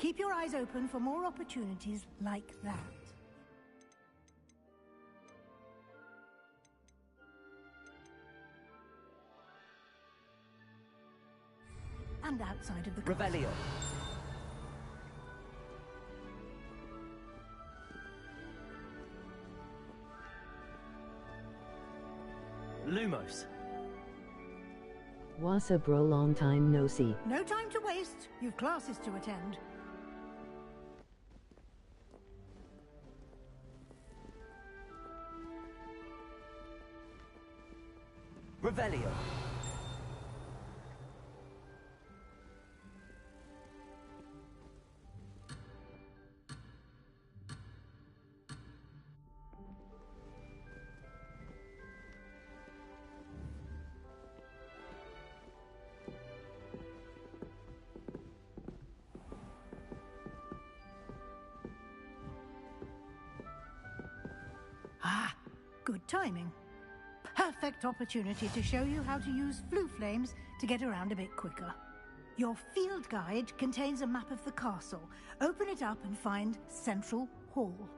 Keep your eyes open for more opportunities like that. And outside of the Revelio. Lumos. What's up, bro? Long time no see. No time to waste. You've classes to attend. Revelio. Ah, good timing. Perfect opportunity to show you how to use flue flames to get around a bit quicker. Your field guide contains a map of the castle. Open it up and find Central Hall.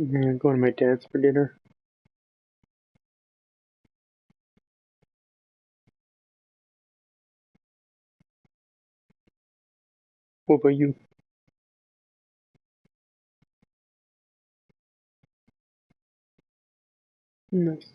I'm going to my dad's for dinner. What about you? Nice.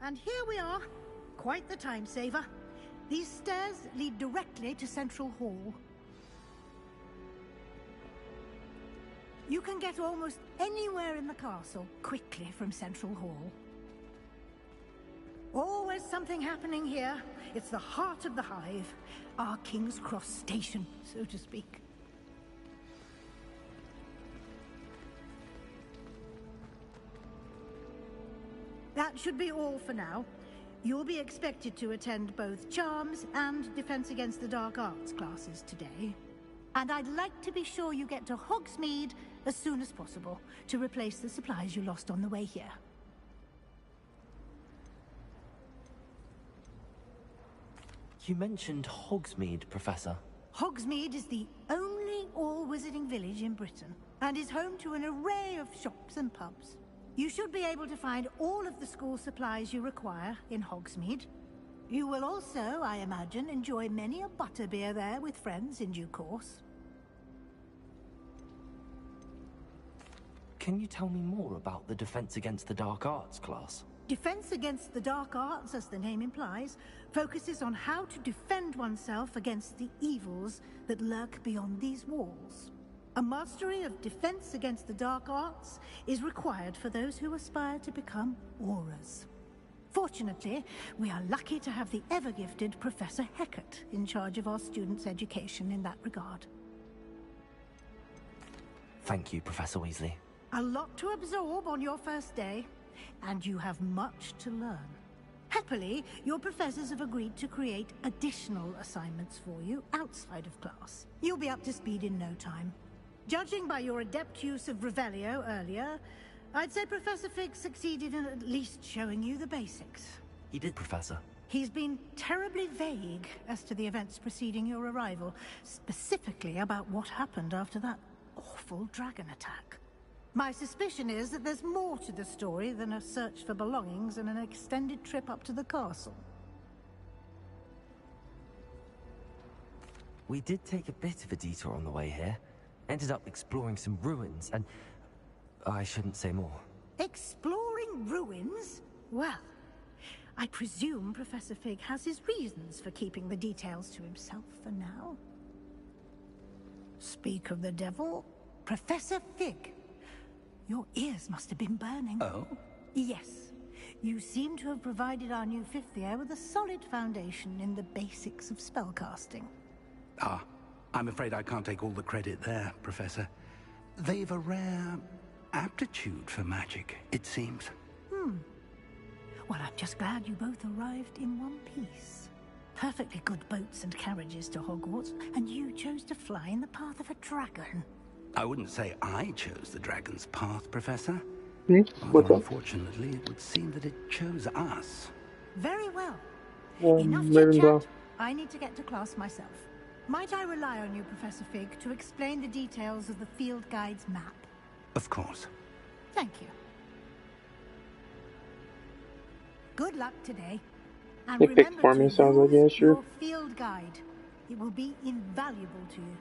And here we are. Quite the time saver. These stairs lead directly to Central Hall. You can get almost anywhere in the castle quickly from Central Hall. Always something happening here. It's the heart of the Hive. Our King's Cross station, so to speak. That should be all for now. You'll be expected to attend both Charms and Defense Against the Dark Arts classes today. And I'd like to be sure you get to Hogsmeade as soon as possible to replace the supplies you lost on the way here. You mentioned Hogsmeade, Professor. Hogsmeade is the only all-wizarding village in Britain and is home to an array of shops and pubs. You should be able to find all of the school supplies you require in Hogsmeade. You will also, I imagine, enjoy many a butterbeer there with friends in due course. Can you tell me more about the Defense Against the Dark Arts class? Defense Against the Dark Arts, as the name implies, focuses on how to defend oneself against the evils that lurk beyond these walls. A mastery of Defense Against the Dark Arts is required for those who aspire to become Aurors. Fortunately, we are lucky to have the ever-gifted Professor Hecat in charge of our students' education in that regard. Thank you, Professor Weasley. A lot to absorb on your first day, and you have much to learn. Happily, your professors have agreed to create additional assignments for you outside of class. You'll be up to speed in no time. Judging by your adept use of Revelio earlier, I'd say Professor Fig succeeded in at least showing you the basics. He did, Professor. He's been terribly vague as to the events preceding your arrival, specifically about what happened after that awful dragon attack. My suspicion is that there's more to the story than a search for belongings and an extended trip up to the castle. We did take a bit of a detour on the way here. Ended up exploring some ruins, and I shouldn't say more. Exploring ruins? Well, I presume Professor Fig has his reasons for keeping the details to himself for now. Speak of the devil, Professor Fig. Your ears must have been burning. Oh? Yes. You seem to have provided our new fifth year with a solid foundation in the basics of spellcasting. Ah, I'm afraid I can't take all the credit there, Professor. They've a rare aptitude for magic, it seems. Well, I'm just glad you both arrived in one piece. Perfectly good boats and carriages to Hogwarts, and you chose to fly in the path of a dragon. I wouldn't say I chose the dragon's path, Professor. What's Although, up? unfortunately, it would seem that it chose us. Very well. Enough Ravenclaw. chit-chat. I need to get to class myself. Might I rely on you, Professor Fig, to explain the details of the field guide's map? Of course. Thank you. Good luck today. And They picked remember for to me, so I was like, use yeah, sure. your field guide. It will be invaluable to you.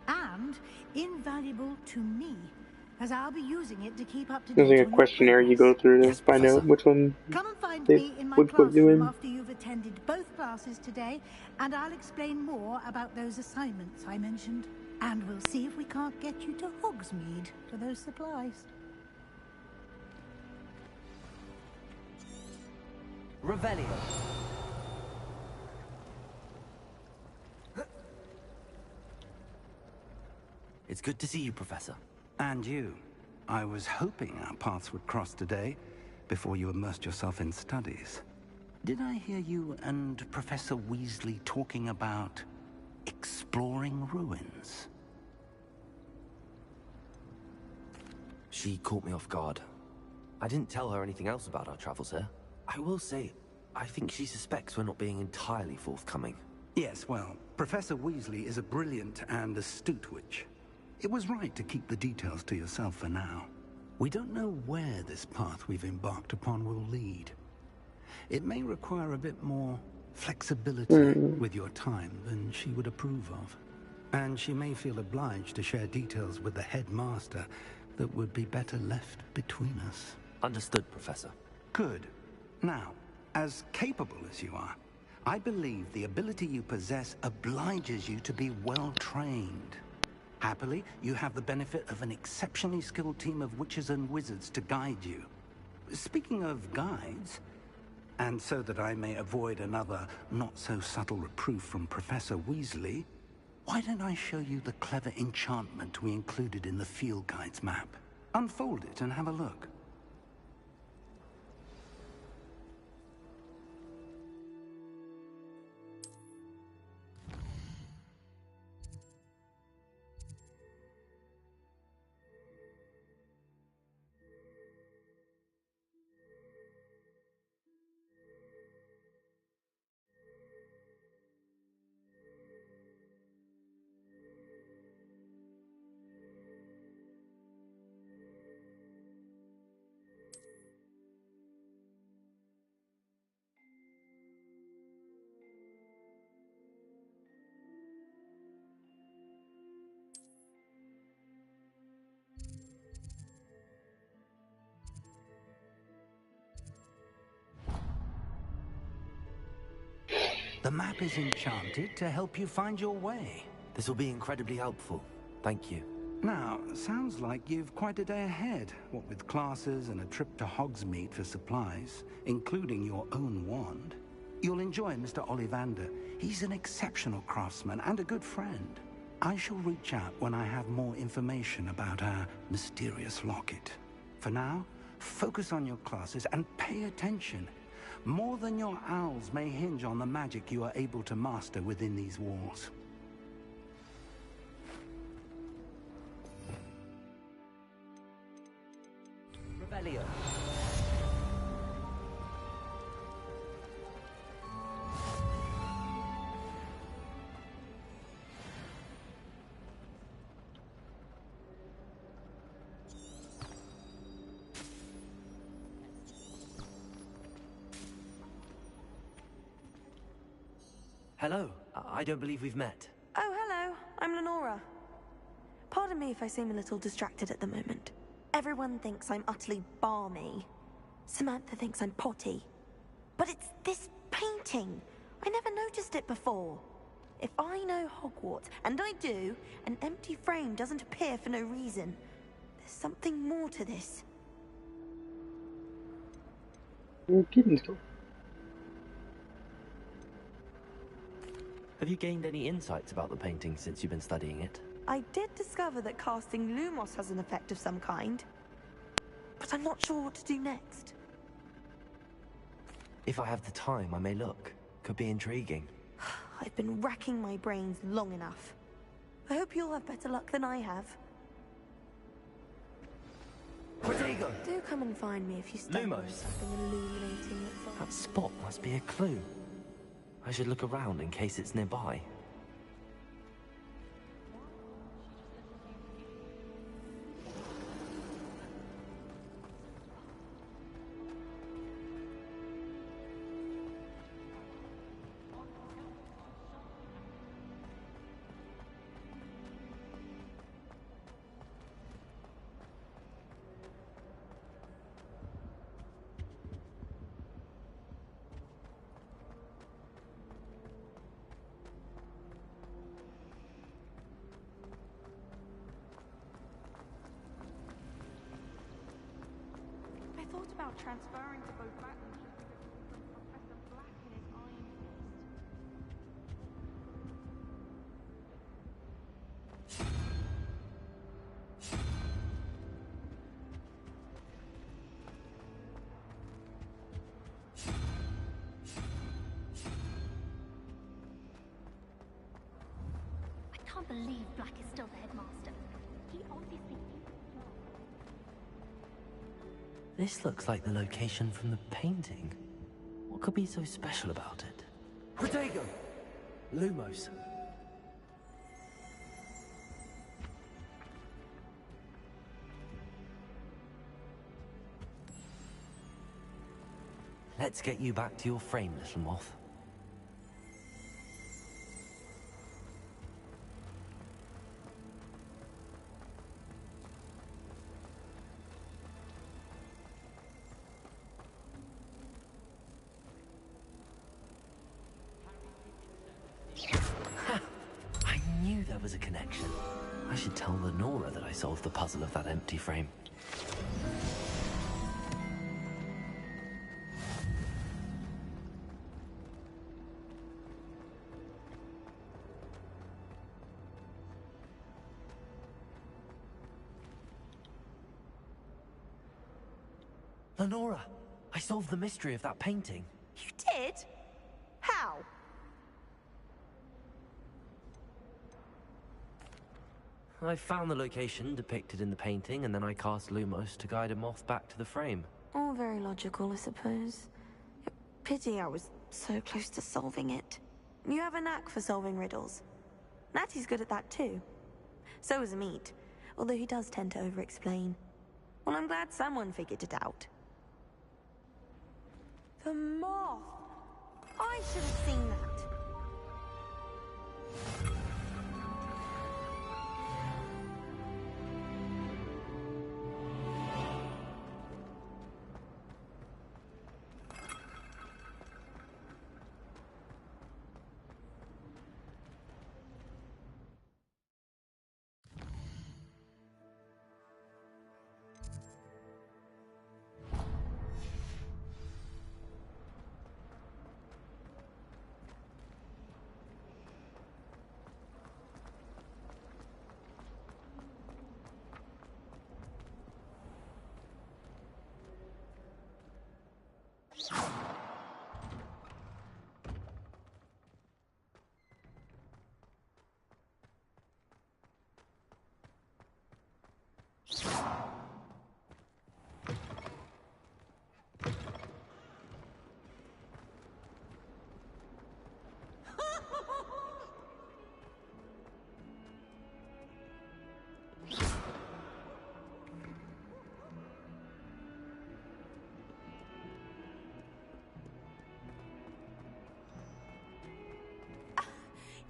And invaluable to me, as I'll be using it to keep up to date There's like on a your questionnaire you progress. go through to Yes, find out Professor. which one Come and find they me in my would put you classroom in. after you've attended both classes today, and I'll explain more about those assignments I mentioned. And we'll see if we can't get you to Hogsmeade for those supplies. Revelio. It's good to see you, Professor. And you. I was hoping our paths would cross today, before you immersed yourself in studies. Did I hear you and Professor Weasley talking about exploring ruins? She caught me off guard. I didn't tell her anything else about our travels here. I will say, I think she suspects we're not being entirely forthcoming. Yes, well, Professor Weasley is a brilliant and astute witch. It was right to keep the details to yourself for now. We don't know where this path we've embarked upon will lead. It may require a bit more flexibility with your time than she would approve of. And she may feel obliged to share details with the headmaster that would be better left between us. Understood, Professor. Good. Now, as capable as you are, I believe the ability you possess obliges you to be well-trained. Happily, you have the benefit of an exceptionally skilled team of witches and wizards to guide you. Speaking of guides, and so that I may avoid another not-so-subtle reproof from Professor Weasley, why don't I show you the clever enchantment we included in the field guide's map? Unfold it and have a look. The map is enchanted to help you find your way. This will be incredibly helpful. Thank you. Now, sounds like you've quite a day ahead, what with classes and a trip to Hogsmeade for supplies, including your own wand. You'll enjoy Mr. Ollivander. He's an exceptional craftsman and a good friend. I shall reach out when I have more information about our mysterious locket. For now, focus on your classes and pay attention. More than your owls may hinge on the magic you are able to master within these walls. Revelio. Hello. I don't believe we've met. Oh, hello. I'm Lenora. Pardon me if I seem a little distracted at the moment. Everyone thinks I'm utterly balmy. Samantha thinks I'm potty. But it's this painting. I never noticed it before. If I know Hogwarts, and I do, an empty frame doesn't appear for no reason. There's something more to this. Have you gained any insights about the painting since you've been studying it? I did discover that casting Lumos has an effect of some kind. But I'm not sure what to do next. If I have the time, I may look. Could be intriguing. I've been racking my brains long enough. I hope you'll have better luck than I have. Protego! Do come and find me if you stumble on Lumos. something illuminating that's That spot must be a clue. I should look around in case it's nearby. I thought about transferring to both battles just because of Professor Black and his iron fist. I can't believe Black is still the headmaster. He obviously thinks it's wrong. This looks like the location from the painting. What could be so special about it? Protego! Lumos. Let's get you back to your frame, little moth. I knew there was a connection. I should tell Lenora that I solved the puzzle of that empty frame. Lenora, I solved the mystery of that painting. You did? How? I found the location depicted in the painting, and then I cast Lumos to guide a moth back to the frame. All very logical, I suppose. Pity I was so close to solving it. You have a knack for solving riddles. Natty's good at that too. So is Amit, although he does tend to over-explain. Well, I'm glad someone figured it out. The moth! I should have seen that.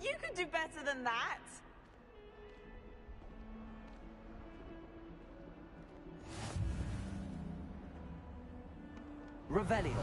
You could do better than that. Revelio.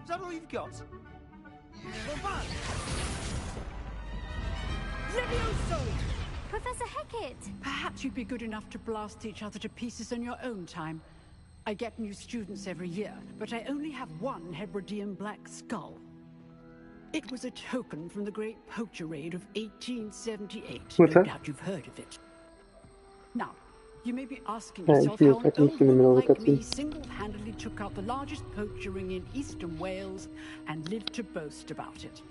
Is that all you've got? Levioso! Professor Hecat! Perhaps you'd be good enough to blast each other to pieces in your own time. I get new students every year, but I only have one Hebridean black skull. It was a token from the Great Poacher Raid of 1878. What's No that? doubt you've heard of it. Now, you may be asking Yeah, yourself you how feel an like I'm old in the middle woman of a like me cutscene. single-handedly took out the largest poacher ring in eastern Wales and lived to boast about it.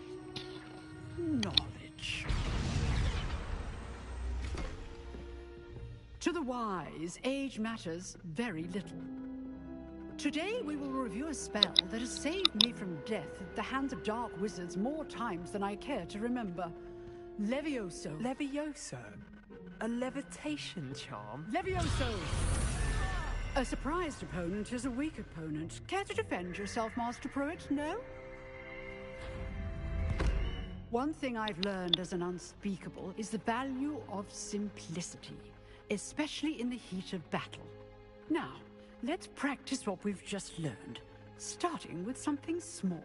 Knowledge. To the wise, age matters very little. Today we will review a spell that has saved me from death at the hands of dark wizards more times than I care to remember. Levioso. Levioso? A levitation charm? Levioso! A surprised opponent is a weak opponent. Care to defend yourself, Master Pruitt? No? One thing I've learned as an unspeakable is the value of simplicity, especially in the heat of battle. Now, let's practice what we've just learned, starting with something small.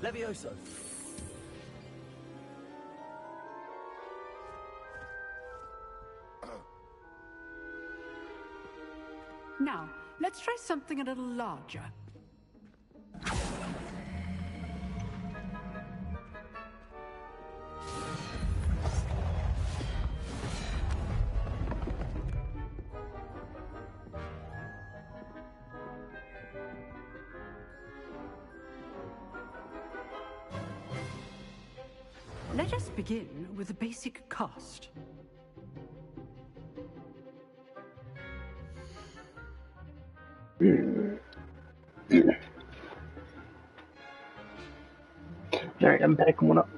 Levioso. Now, let's try something a little larger. Let us begin with the basic cast. Alright, I'm packing one up.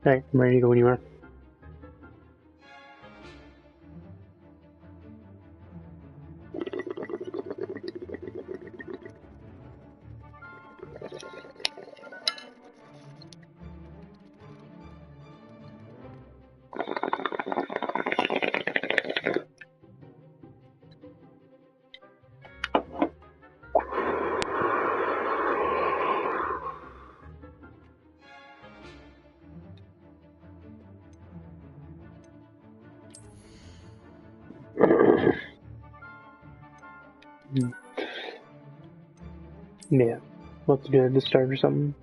Alright, I'm ready to go when you are. Yeah, we'll have to do it at the start or something.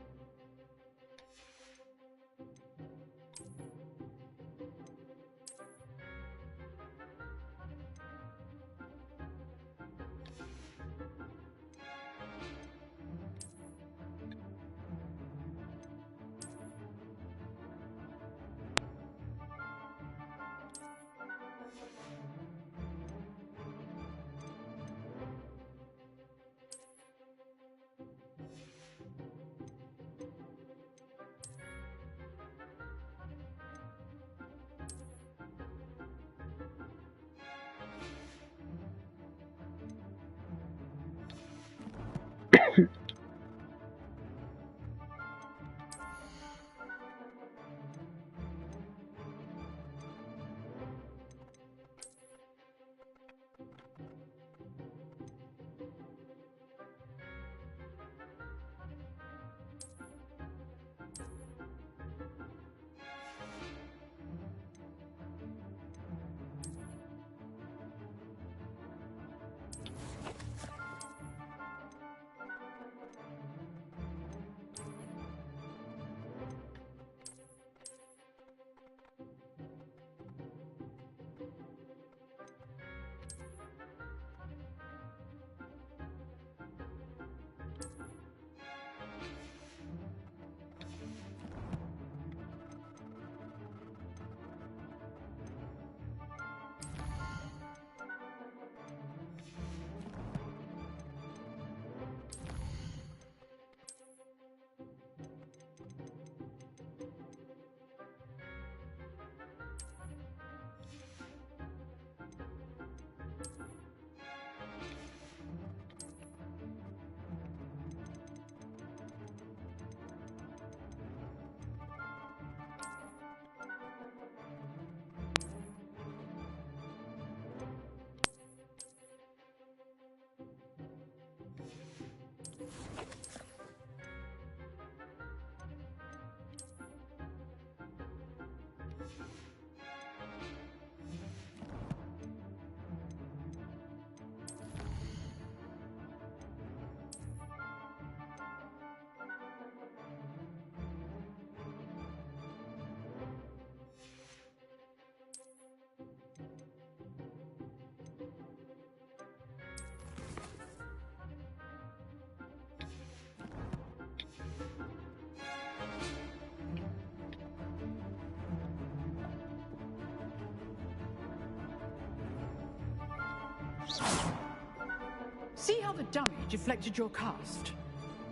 See how the dummy deflected your cast?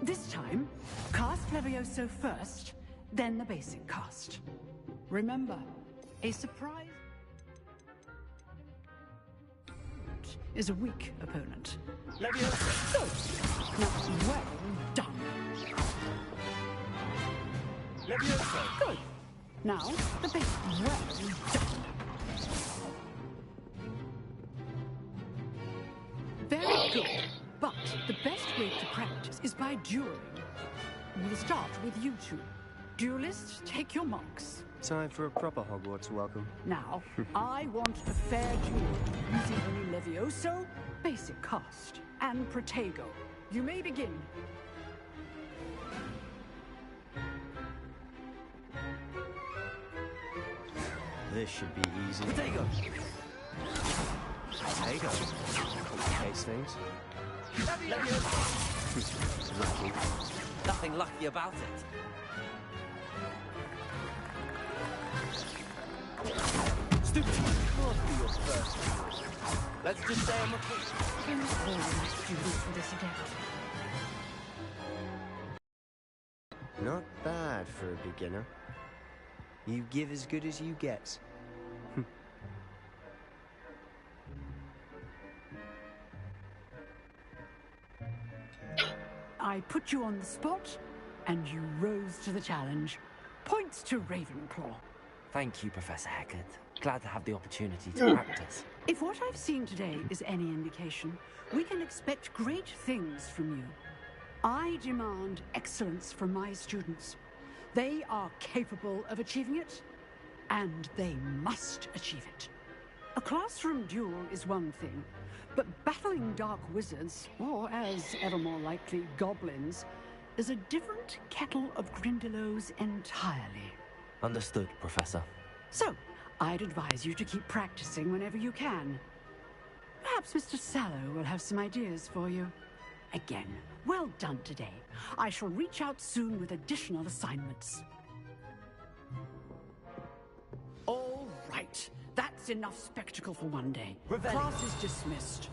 This time, cast Levioso first, then the basic cast. Remember, a surprise is a weak opponent. Levioso! Good. Now, well done. Levioso! Good. Now, the basic. Well done. Very good. But the best way to practice is by dueling. We'll start with you two. Duelists, take your marks. Time for a proper Hogwarts welcome. Now, I want a fair duel using only Levioso, basic cast, and Protego. You may begin. This should be easy. Protego! Protego. Complicates things. Lucky. Nothing lucky about it. Stupid. Can't be your first. Let's just say I'm a Not bad for a beginner. You give as good as you get. I put you on the spot, and you rose to the challenge. Points to Ravenclaw. Thank you, Professor Hecat. Glad to have the opportunity to practice. If what I've seen today is any indication, we can expect great things from you. I demand excellence from my students. They are capable of achieving it, and they must achieve it. A classroom duel is one thing, but battling dark wizards, or as ever more likely, goblins, is a different kettle of Grindylows entirely. Understood, Professor. So, I'd advise you to keep practicing whenever you can. Perhaps Mr. Sallow will have some ideas for you. Again, well done today. I shall reach out soon with additional assignments. All right. That's enough spectacle for one day. Class is dismissed.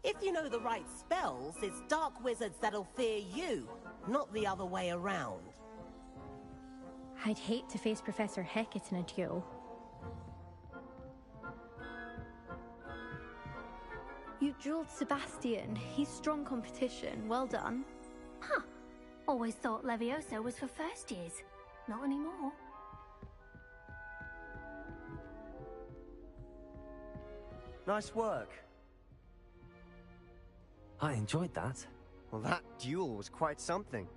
If you know the right spells, it's dark wizards that'll fear you, not the other way around. I'd hate to face Professor Hecat in a duel. You dueled Sebastian. He's strong competition. Well done. Huh. Always thought Levioso was for first years. Not anymore. Nice work. I enjoyed that. Well, that duel was quite something.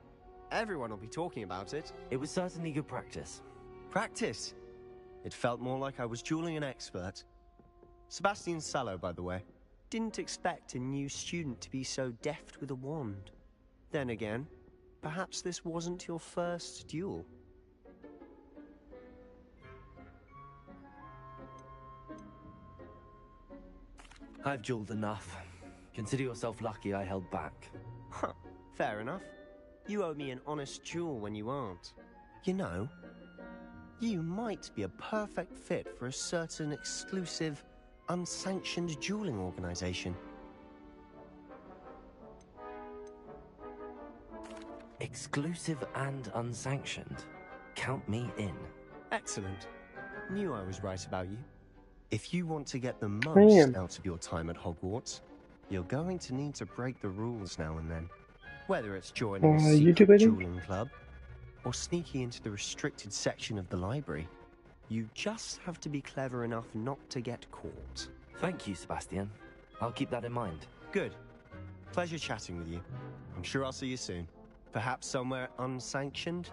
Everyone will be talking about it. It was certainly good practice. Practice? It felt more like I was dueling an expert. Sebastian Sallow, by the way. Didn't expect a new student to be so deft with a wand. Then again, perhaps this wasn't your first duel. I've dueled enough. Consider yourself lucky I held back. Huh, fair enough. You owe me an honest duel when you aren't. You know, you might be a perfect fit for a certain exclusive, unsanctioned dueling organization. Exclusive and unsanctioned. Count me in. Excellent. Knew I was right about you. If you want to get the most out of your time at Hogwarts, you're going to need to break the rules now and then. Whether it's joining a secret dueling club, or sneaking into the restricted section of the library, you just have to be clever enough not to get caught. Thank you, Sebastian. I'll keep that in mind. Good. Pleasure chatting with you. I'm sure I'll see you soon. Perhaps somewhere unsanctioned?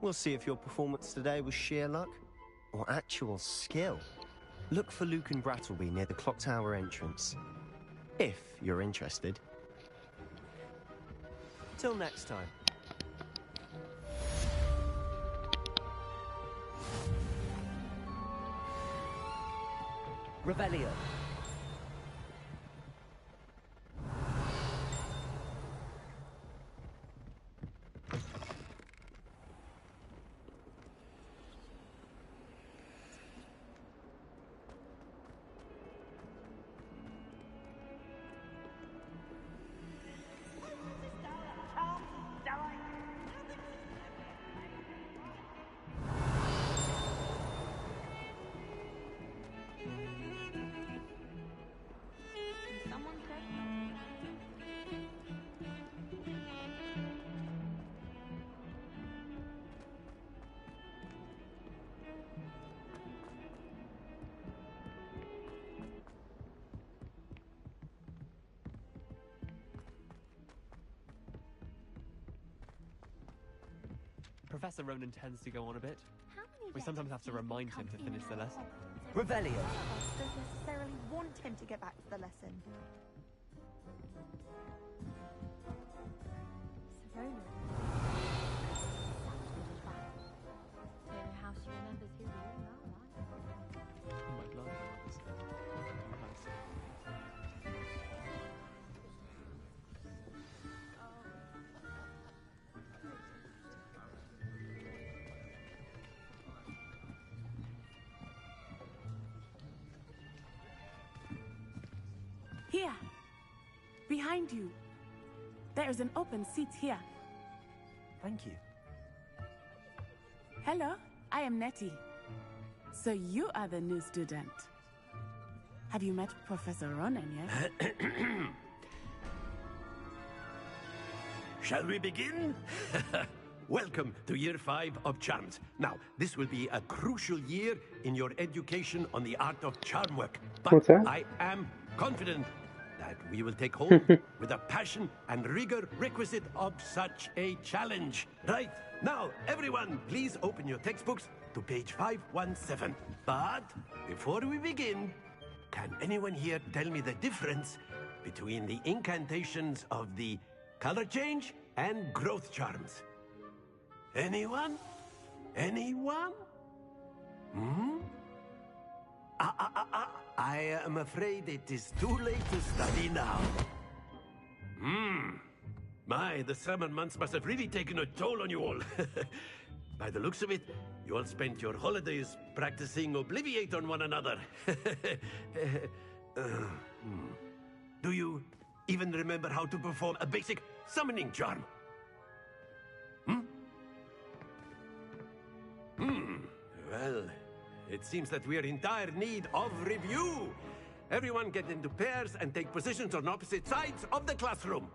We'll see if your performance today was sheer luck, or actual skill. Look for Luke and Brattleby near the clock tower entrance. If you're interested. Till next time. Revelio. Professor Ronan tends to go on a bit. How many We sometimes have to remind him to finish the lesson. Revelio. Don't necessarily want him to get back to the lesson. Savona. Don't know how she remembers who we all are, right? You might learn that. Here, behind you. There is an open seat here. Thank you. Hello, I am Nettie. So you are the new student. Have you met Professor Ronan yet? Shall we begin? Welcome to Year 5 of Charms. Now, this will be a crucial year in your education on the art of charm work. But I am confident that we will take hold with the passion and rigor requisite of such a challenge. Right, now, everyone, please open your textbooks to page 517. But before we begin, can anyone here tell me the difference between the incantations of the color change and growth charms? Anyone? Anyone? I am afraid it is too late to study now. My, the summer months must have really taken a toll on you all. By the looks of it, you all spent your holidays practicing Obliviate on one another. Do you even remember how to perform a basic summoning charm? Well, it seems that we are in dire need of review. Everyone get into pairs and take positions on opposite sides of the classroom.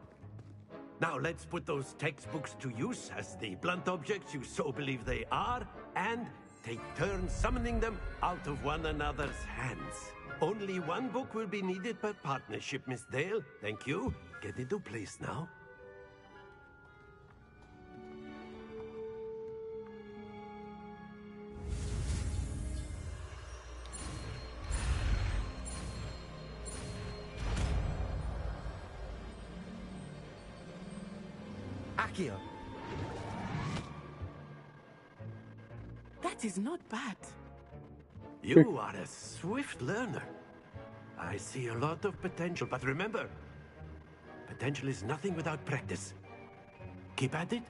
Now let's put those textbooks to use as the blunt objects you so believe they are, and take turns summoning them out of one another's hands. Only one book will be needed per partnership, Miss Dale. Thank you. Get into place now. Accio. That is not bad. You are a swift learner. I see a lot of potential, but remember, potential is nothing without practice. Keep at it.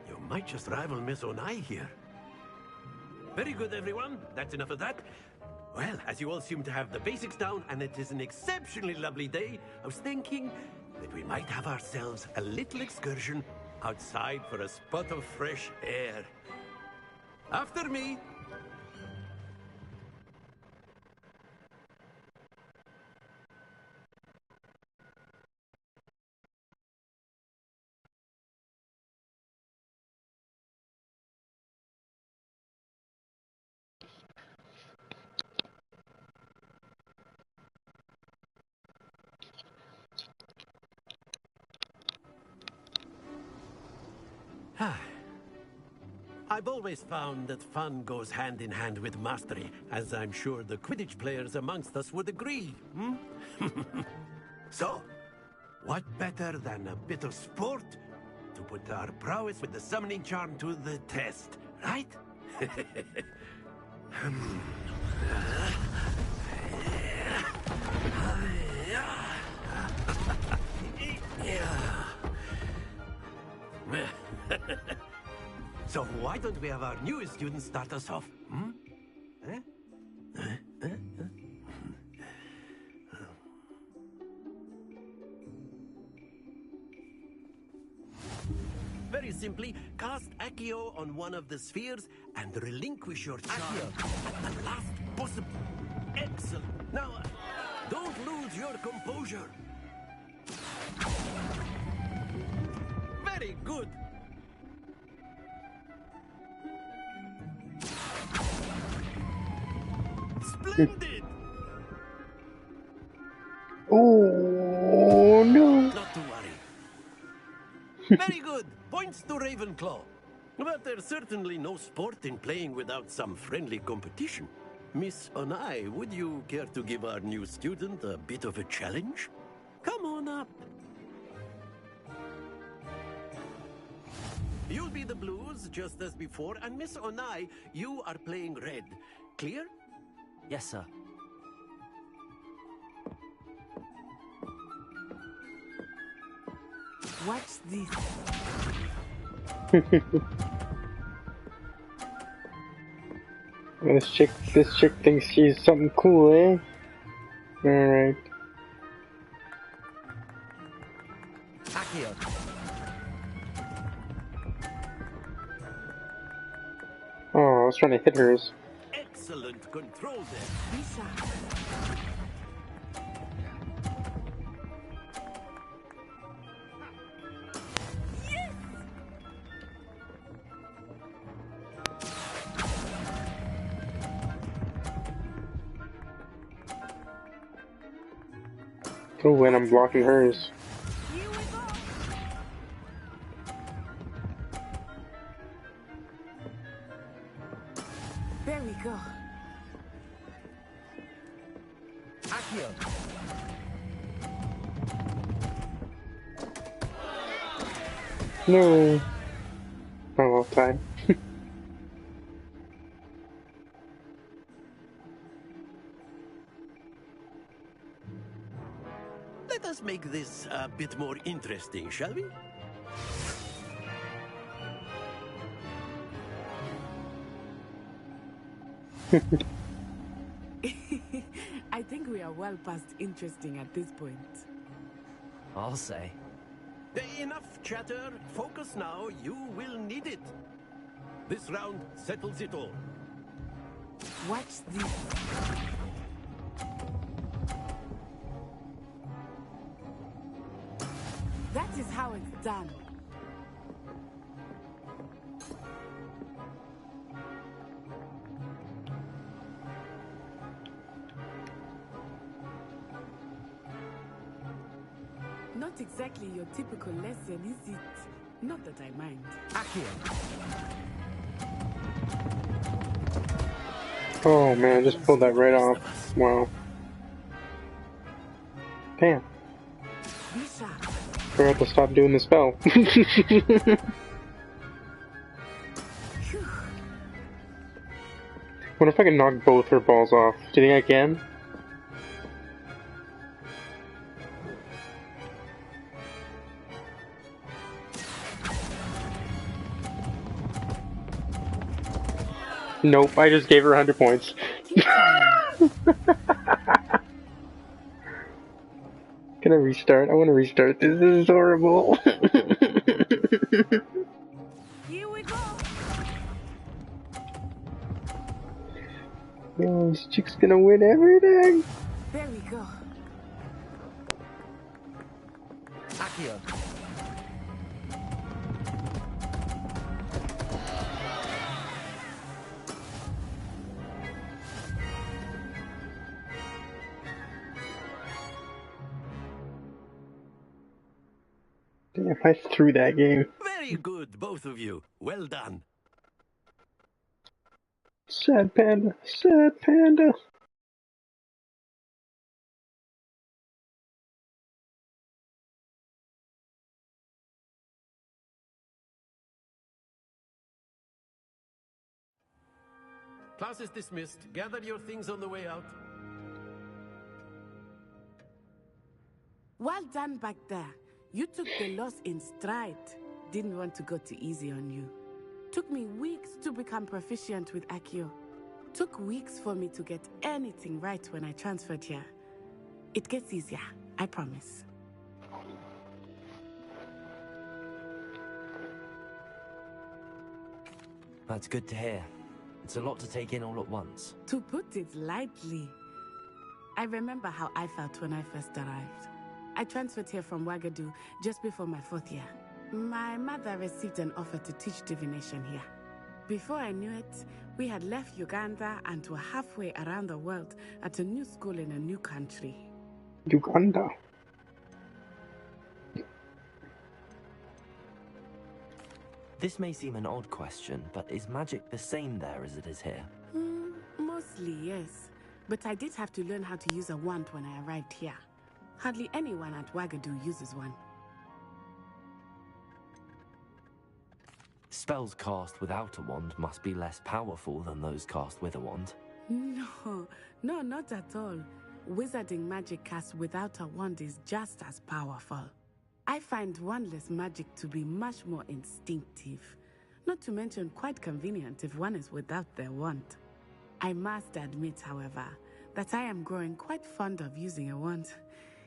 You might just rival Miss Onai here. Very good, everyone. That's enough of that. Well, as you all seem to have the basics down, and it is an exceptionally lovely day, I was thinking that we might have ourselves a little excursion outside for a spot of fresh air. After me. I've always found that fun goes hand in hand with mastery, as I'm sure the Quidditch players amongst us would agree. So, what better than a bit of sport to put our prowess with the summoning charm to the test, right? So why don't we have our newest student start us off? Very simply, cast Accio on one of the spheres and relinquish your charm at the last possible. Excellent. Now, don't lose your composure. Very good. Splendid! Oh no! Not to worry. Very good. Points to Ravenclaw. But there's certainly no sport in playing without some friendly competition. Miss Onai, would you care to give our new student a bit of a challenge? Come on up. You'll be the blues, just as before, and Miss Onai, you are playing red. Clear? Yes, sir. Watch this. This chick thinks she's something cool, eh? Alright. Accio. Oh, I was trying to hit hers. Excellent control there. Lisa. Oh, and I'm blocking hers. There we go. Accio. No. Oh, well, time. Let us make this a bit more interesting, shall we? I think we are well past interesting at this point. I'll say. Enough chatter. Focus now. You will need it. This round settles it all. Watch this. That is how it's done. Not exactly your typical lesson, is it? Not that I mind. Accio. Oh man, I just pulled that right off. Wow. Damn. Forgot to stop doing the spell. What if I can knock both her balls off? Do you think I can? Nope, I just gave her 100 points. Can I restart? I want to restart. This is horrible. Here we go. Oh, this chick's gonna win everything. There we go. Accio. Damn, I threw that game. Very good, both of you. Well done. Sad panda, sad panda. Class is dismissed. Gather your things on the way out. Well done back there. You took the loss in stride. Didn't want to go too easy on you. Took me weeks to become proficient with Accio. Took weeks for me to get anything right when I transferred here. It gets easier, I promise. That's good to hear. It's a lot to take in all at once. To put it lightly, I remember how I felt when I first arrived. I transferred here from Wagadu just before my 4th year. My mother received an offer to teach divination here. Before I knew it, we had left Uganda and were halfway around the world at a new school in a new country. Uganda. This may seem an odd question, but is magic the same there as it is here? Mostly, yes. But I did have to learn how to use a wand when I arrived here. Hardly anyone at Wagadu uses one. Spells cast without a wand must be less powerful than those cast with a wand. No, not at all. Wizarding magic cast without a wand is just as powerful. I find wandless magic to be much more instinctive. Not to mention quite convenient if one is without their wand. I must admit, however, that I am growing quite fond of using a wand.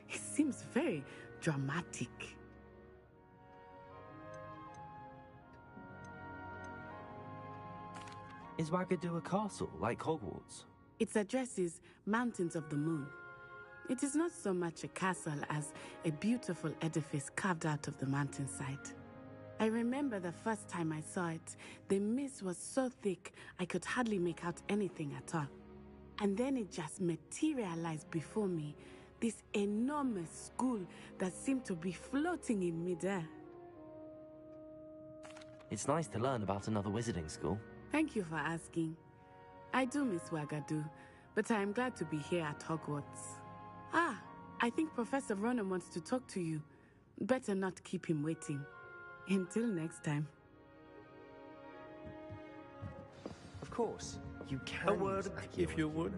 It seems very dramatic. Is Wagadu a castle, like Hogwarts? Its address is Mountains of the Moon. It is not so much a castle as a beautiful edifice carved out of the mountainside. I remember the first time I saw it, the mist was so thick I could hardly make out anything at all. And then it just materialized before me, this enormous school that seemed to be floating in midair. It's nice to learn about another wizarding school. Thank you for asking. I do miss Wagadu, but I am glad to be here at Hogwarts. Ah, I think Professor Ronan wants to talk to you. Better not keep him waiting. Until next time. Of course, you can. A word, if you would.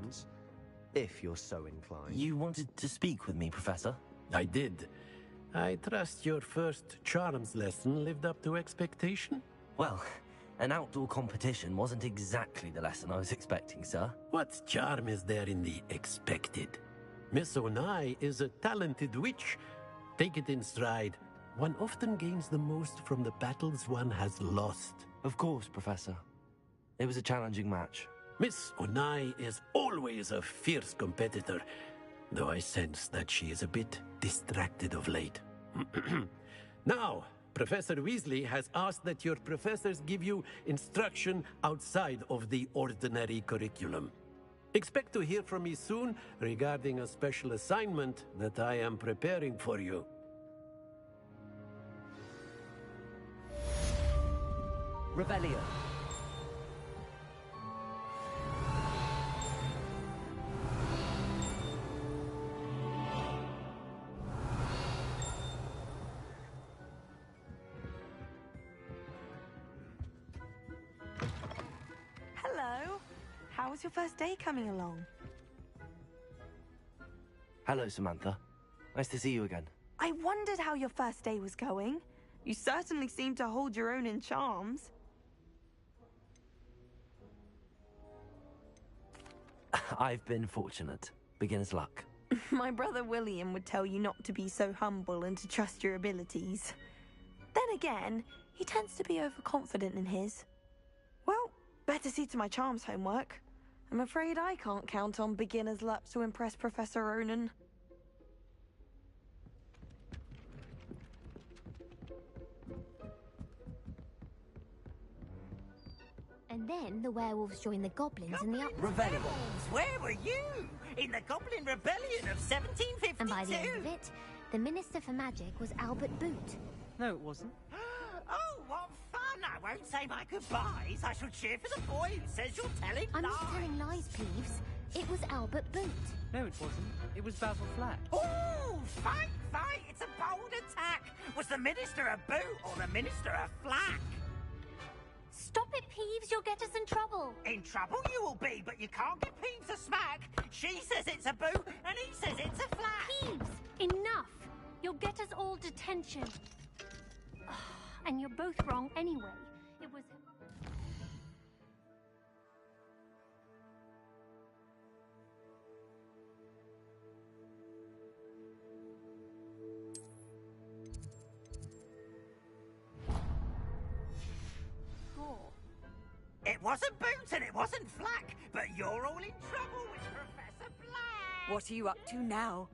If you're so inclined. You wanted to speak with me, Professor? I did. I trust your first charms lesson lived up to expectation? Well, an outdoor competition wasn't exactly the lesson I was expecting, sir. What charm is there in the expected? Miss Onai is a talented witch. Take it in stride. One often gains the most from the battles one has lost. Of course, Professor. It was a challenging match. Miss Onai is always a fierce competitor, though I sense that she is a bit distracted of late. Now, Professor Weasley has asked that your professors give you instruction outside of the ordinary curriculum. Expect to hear from me soon regarding a special assignment that I am preparing for you. Revelio. Hello. How was your first day coming along? Hello, Samantha. Nice to see you again. I wondered how your first day was going. You certainly seem to hold your own in charms. I've been fortunate. Beginner's luck. My brother William would tell you not to be so humble and to trust your abilities. Then again, he tends to be overconfident in his. Well, better see to my charms homework. I'm afraid I can't count on beginner's luck to impress Professor Ronan. And then the werewolves joined the goblins in the up. Revelio. Where were you? In the Goblin Rebellion of 1752? And by the end of it, the Minister for Magic was Albert Boot. No, it wasn't. Oh, what fun! I won't say my goodbyes. I shall cheer for the boy who says you're telling I'm lies. not telling lies, Peeves. It was Albert Boot. No, it wasn't. It was Basil Flack. Oh, fight, fight! It's a bold attack. Was the Minister a boot or the Minister a flack? Stop it, Peeves. You'll get us in trouble. In trouble you will be, but you can't give Peeves a smack. She says it's a boot, and he says it's a flack. Peeves, enough. You'll get us all detention. And you're both wrong anyway. It was... It wasn't boot and it wasn't flack, but you're all in trouble with Professor Black. What are you up to now?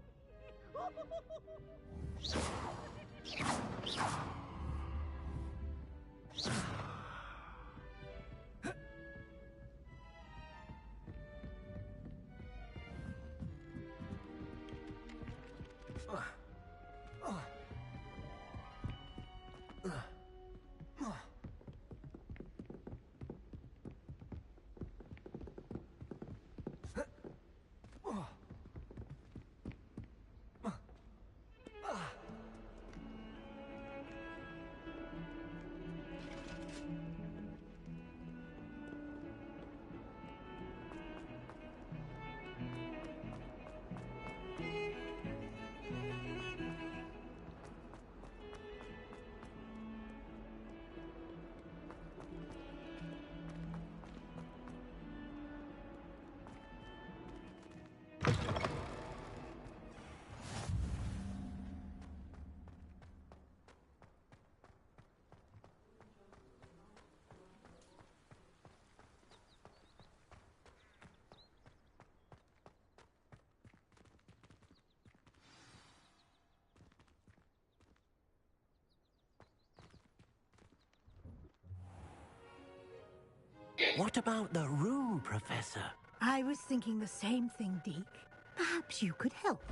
What about the room, Professor? I was thinking the same thing, Deke. Perhaps you could help.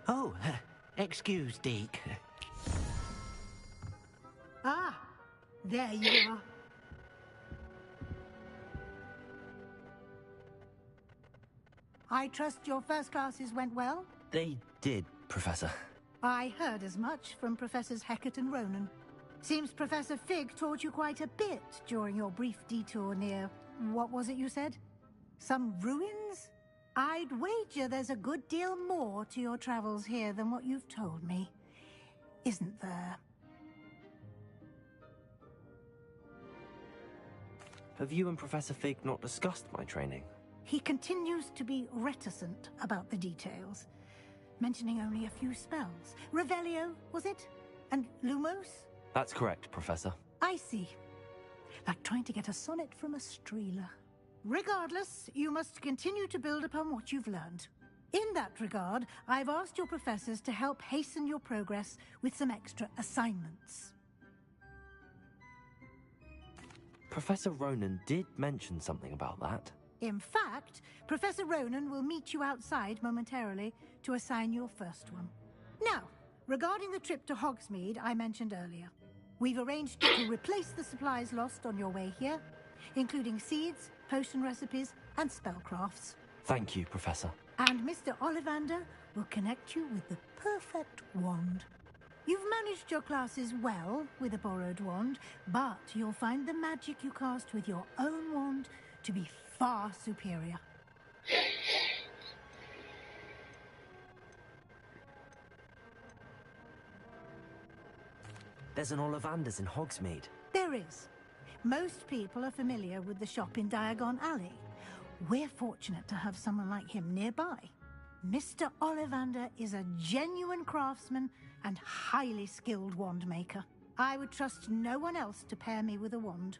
Oh, excuse, Deke. Ah, there you are. I trust your first classes went well? They did, Professor. I heard as much from Professors Hecat and Ronan. Seems Professor Fig taught you quite a bit during your brief detour near... what was it you said? Some ruins? I'd wager there's a good deal more to your travels here than what you've told me. Isn't there? Have you and Professor Fig not discussed my training? He continues to be reticent about the details, mentioning only a few spells. Revelio, was it? And Lumos? That's correct, Professor. I see. Like trying to get a sonnet from a streeler. Regardless, you must continue to build upon what you've learned. In that regard, I've asked your professors to help hasten your progress with some extra assignments. Professor Ronan did mention something about that. In fact, Professor Ronan will meet you outside momentarily to assign your first one. Now, regarding the trip to Hogsmeade I mentioned earlier, we've arranged to replace the supplies lost on your way here, including seeds, potion recipes, and spellcrafts. Thank you, Professor. And Mr. Ollivander will connect you with the perfect wand. You've managed your classes well with a borrowed wand, but you'll find the magic you cast with your own wand to be far superior. There's an Ollivander's in Hogsmeade. There is. Most people are familiar with the shop in Diagon Alley. We're fortunate to have someone like him nearby. Mr. Ollivander is a genuine craftsman and highly skilled wand maker. I would trust no one else to pair me with a wand.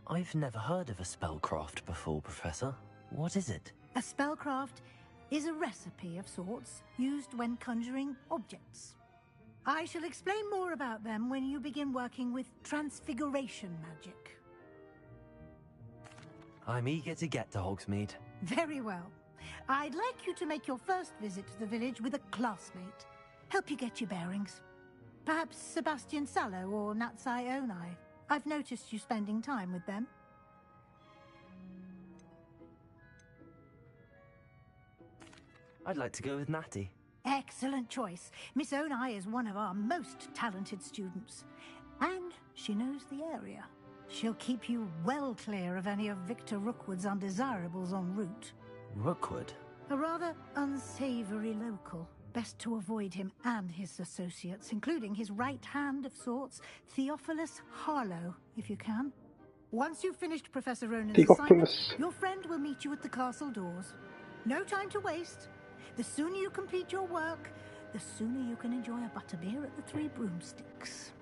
I've never heard of a spellcraft before, Professor. What is it? A spellcraft is a recipe of sorts used when conjuring objects. I shall explain more about them when you begin working with transfiguration magic. I'm eager to get to Hogsmeade. Very well. I'd like you to make your first visit to the village with a classmate. Help you get your bearings. Perhaps Sebastian Sallow or Natsai Onai. I've noticed you spending time with them. I'd like to go with Natty. Excellent choice. Miss Onai is one of our most talented students. And she knows the area. She'll keep you well clear of any of Victor Rookwood's undesirables en route. Rookwood? A rather unsavory local. Best to avoid him and his associates, including his right hand of sorts, Theophilus Harlow, if you can. Once you've finished Professor Ronan's assignment, your friend will meet you at the castle doors. No time to waste. The sooner you complete your work, the sooner you can enjoy a butterbeer at the Three Broomsticks.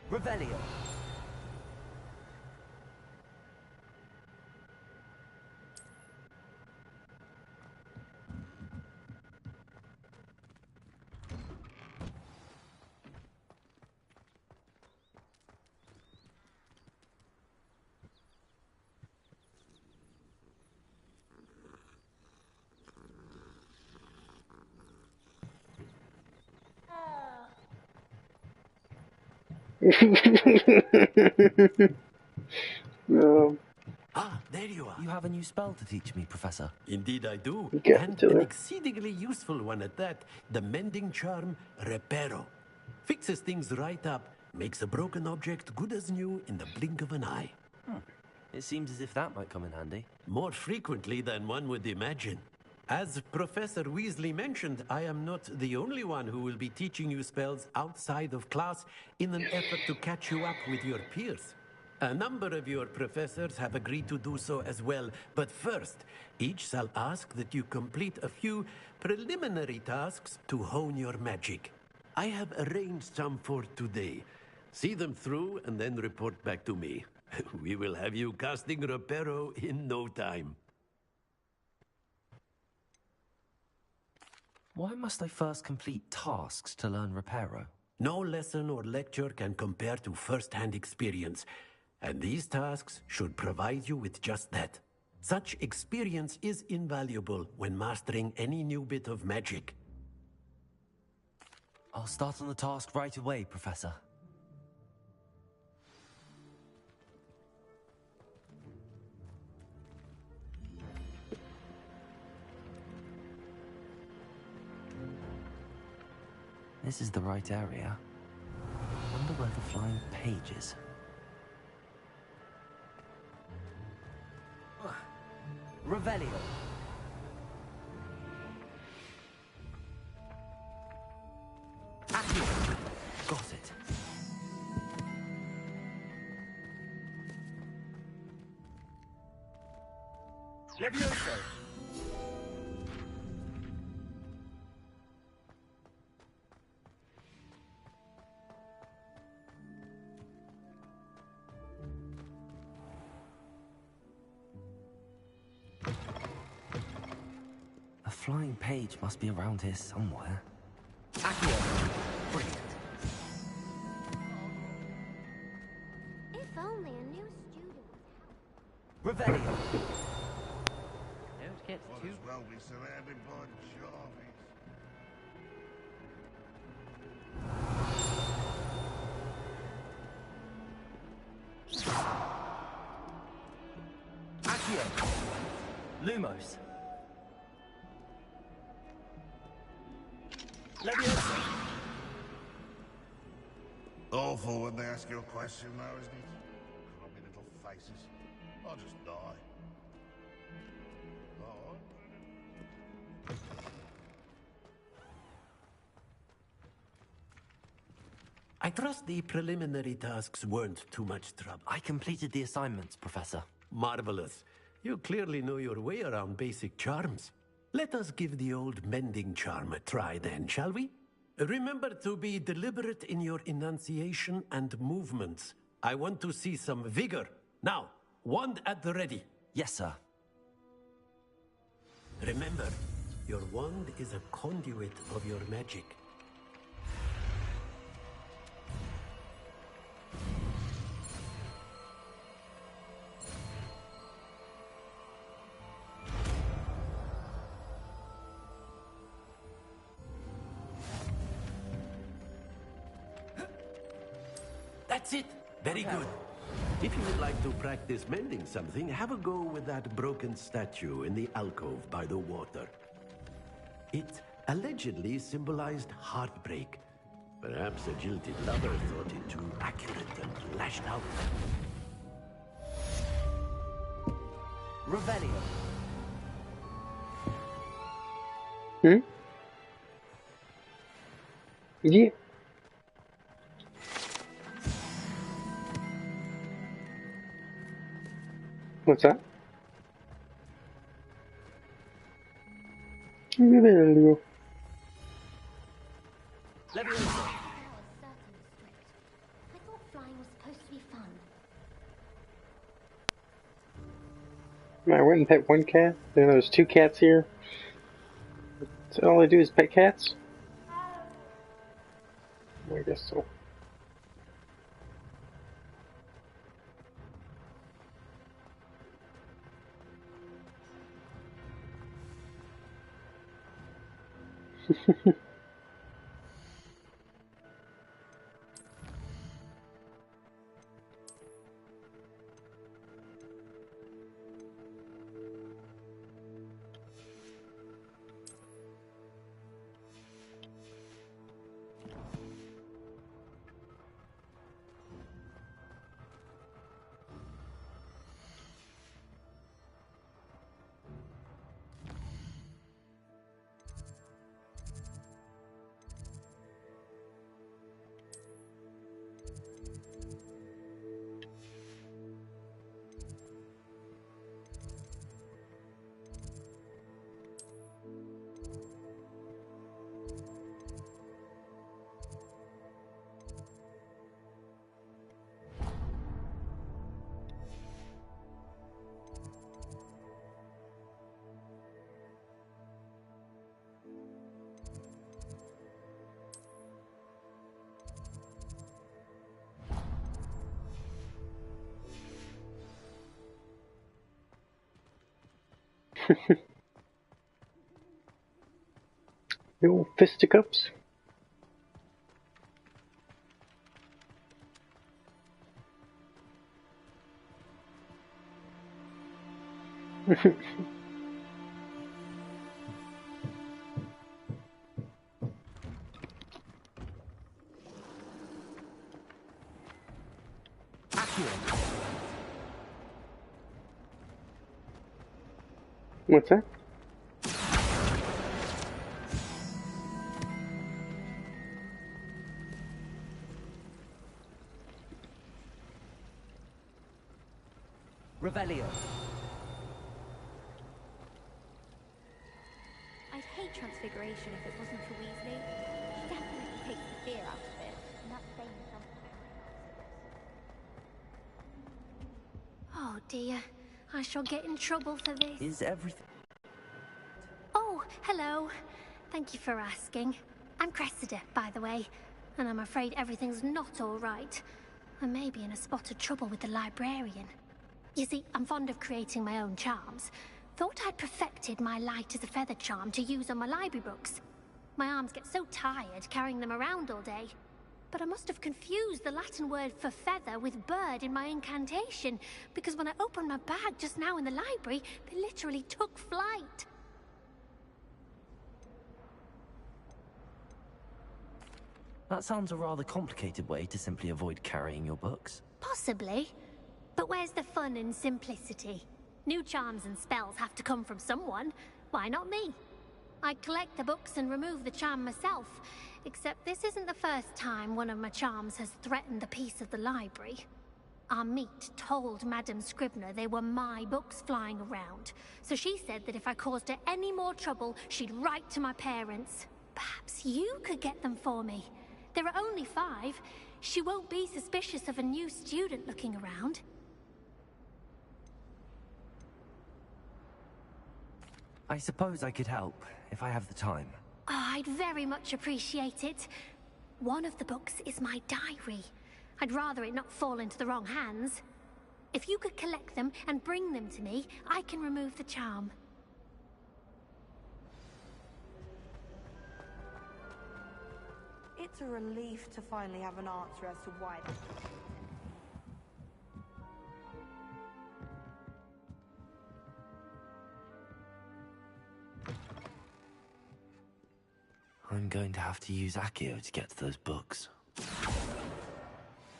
Revelio. No. Ah, there you are. You have a new spell to teach me, Professor. Indeed I do. Get And to an it. exceedingly useful one at that. The mending charm, Reparo. Fixes things right up, makes a broken object good as new in the blink of an eye. It seems as if that might come in handy. More frequently than one would imagine. As Professor Weasley mentioned, I am not the only one who will be teaching you spells outside of class in an effort to catch you up with your peers. A number of your professors have agreed to do so as well, but first, each shall ask that you complete a few preliminary tasks to hone your magic. I have arranged some for today. See them through and then report back to me. We will have you casting Reparo in no time. Why must I first complete tasks to learn Reparo? No lesson or lecture can compare to first-hand experience, and these tasks should provide you with just that. Such experience is invaluable when mastering any new bit of magic. I'll start on the task right away, Professor. This is the right area. Wonder where the flying page is. Revelio. Got it. Levioso. A flying page must be around here somewhere. Accio. Brilliant. If only a new student. Revelio. Don't get Might too... as well be surrounded by Jarvis. Accio. Lumos. Levioso. Awful when they ask you a question, though, isn't it? Crummy little faces. I'll just die. Oh. I trust the preliminary tasks weren't too much trouble. I completed the assignments, Professor. Marvelous. You clearly know your way around basic charms. Let us give the old mending charm a try then, shall we? Remember to be deliberate in your enunciation and movements. I want to see some vigor. Now, wand at the ready. Yes, sir. Remember, your wand is a conduit of your magic. That's it. Very good. If you would like to practice mending something, have a go with that broken statue in the alcove by the water. It allegedly symbolized heartbreak. Perhaps a jilted lover thought it too accurate and lashed out. Revelio. Yeah. What's that? Revelio. Levioso. I thought flying was supposed to be fun. I went and pet one cat. Then there's two cats here. So all I do is pet cats? I guess so. Little fisticuffs. What's that? Revelio. I'd hate transfiguration if it wasn't for Weasley. She definitely takes the fear out of it, and that's saying something. Oh dear, I shall get in trouble for this. Is everything... Oh, hello. Thank you for asking. I'm Cressida, by the way, and I'm afraid everything's not all right. I may be in a spot of trouble with the librarian. You see, I'm fond of creating my own charms. Thought I'd perfected my light as a feather charm to use on my library books. My arms get so tired carrying them around all day. But I must have confused the Latin word for feather with bird in my incantation, because when I opened my bag just now in the library, they literally took flight. That sounds a rather complicated way to simply avoid carrying your books. Possibly. But where's the fun in simplicity? New charms and spells have to come from someone. Why not me? I collect the books and remove the charm myself. Except this isn't the first time one of my charms has threatened the peace of the library. Our meet told Madame Scribner they were my books flying around. So she said that if I caused her any more trouble, she'd write to my parents. Perhaps you could get them for me. There are only 5. She won't be suspicious of a new student looking around. I suppose I could help, if I have the time. Oh, I'd very much appreciate it. One of the books is my diary. I'd rather it not fall into the wrong hands. If you could collect them and bring them to me, I can remove the charm. It's a relief to finally have an answer as to why. I'm going to have to use Accio to get to those books.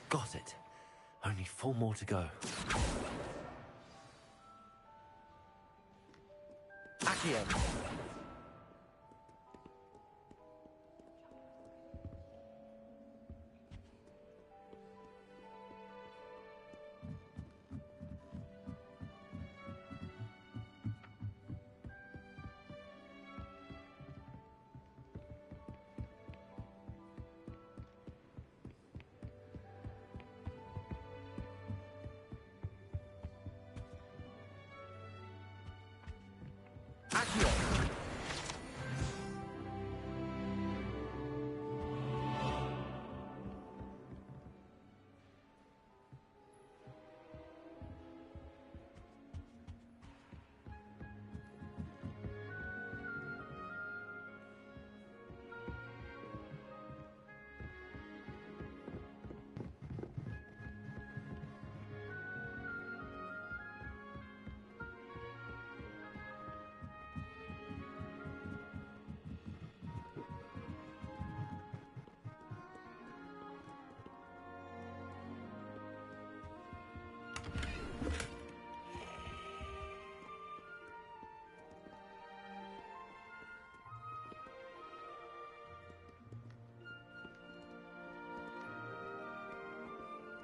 Got it. Only 4 more to go. Accio!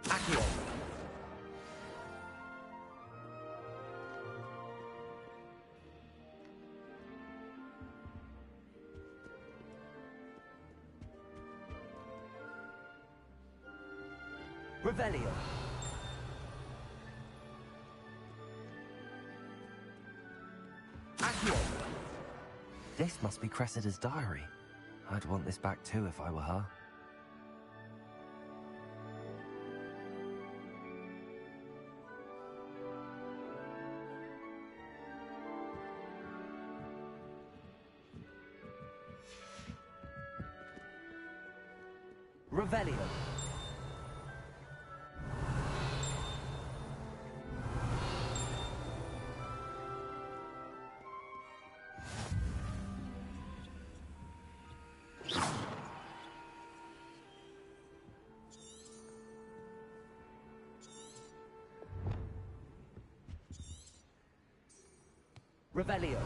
Accio! Revelio! Accio! This must be Cressida's diary. I'd want this back too if I were her. Revelio. Revelio.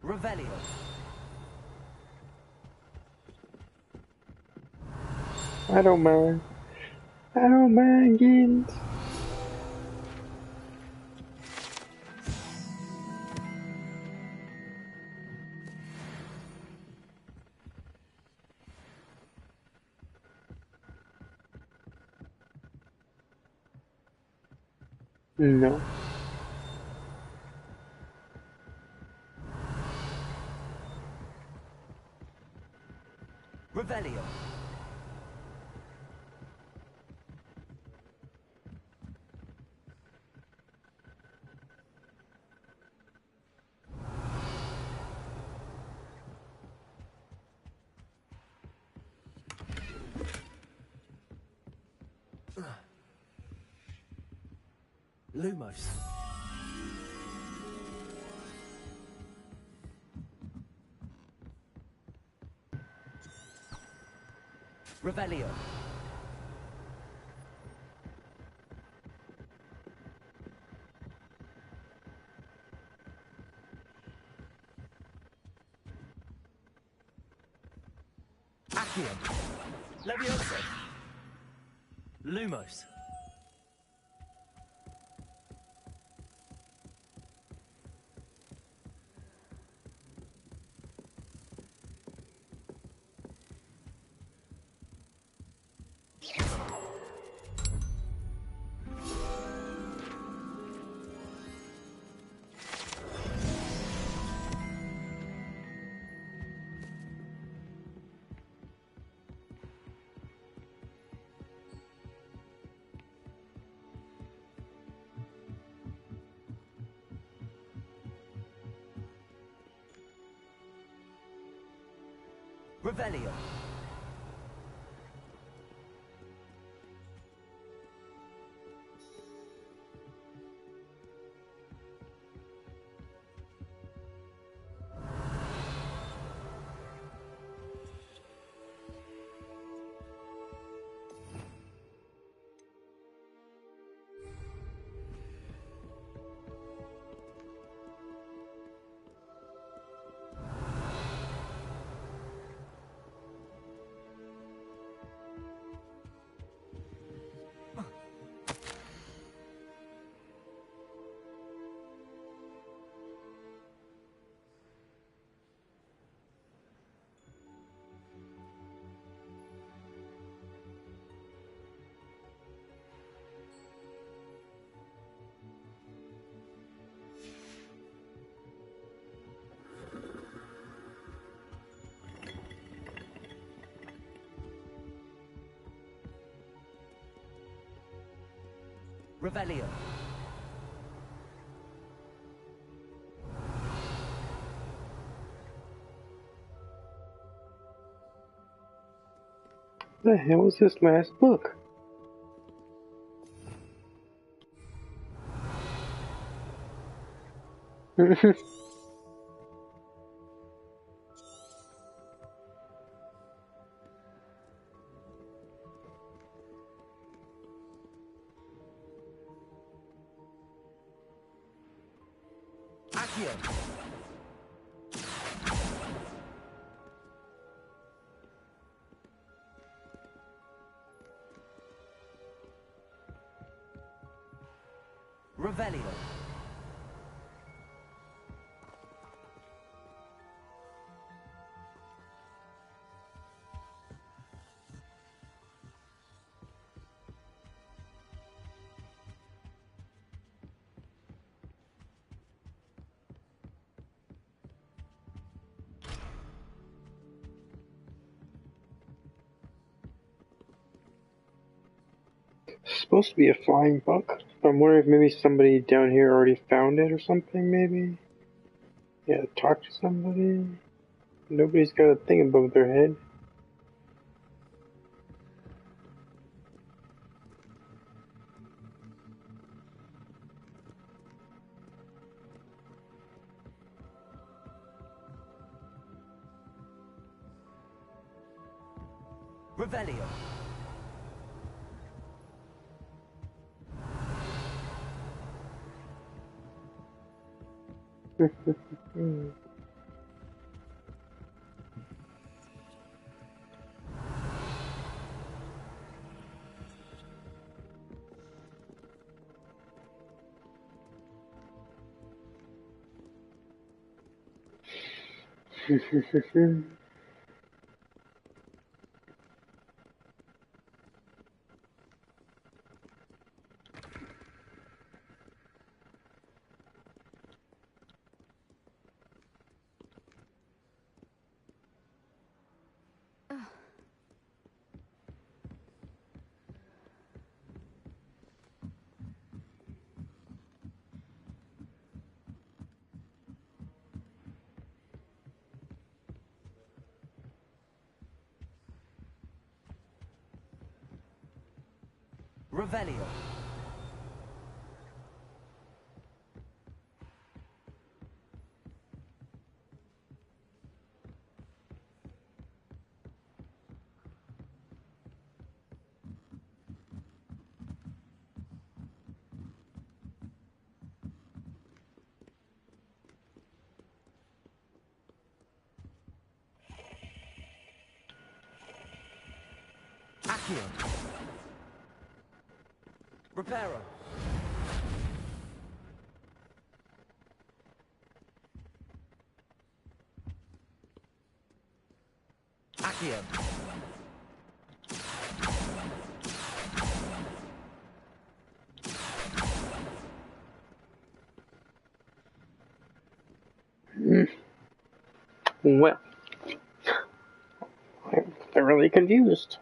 Revelio. I don't mind. I don't mind getting. No. Revelio. Lumos. Revelio. Accio. Levioso. Lumos. Revelio. Revelio. The hell was this last book? Accio. Revelio. supposed to be a flying book. But I'm wondering if maybe somebody down here already found it or something, maybe? Yeah, talk to somebody. Nobody's got a thing above their head. Revelio. Revelio. Accio. Reparo. Accio. Well, I'm really confused.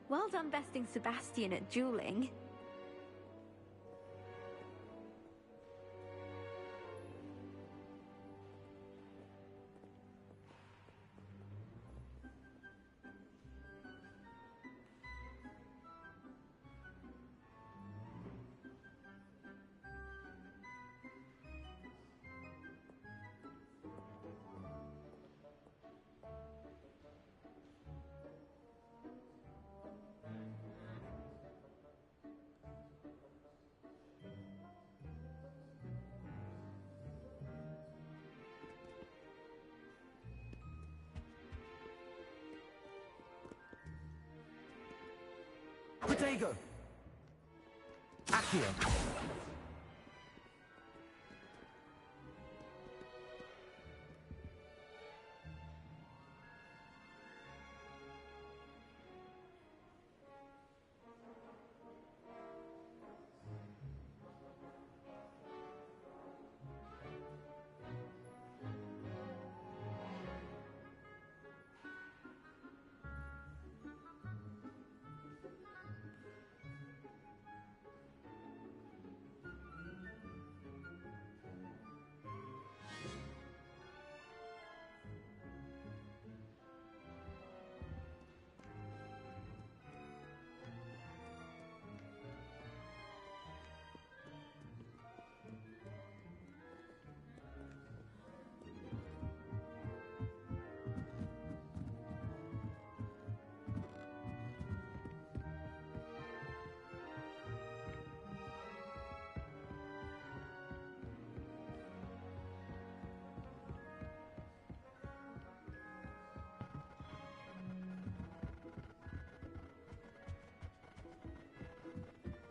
Well done besting Sebastian at dueling. Protego. Accio.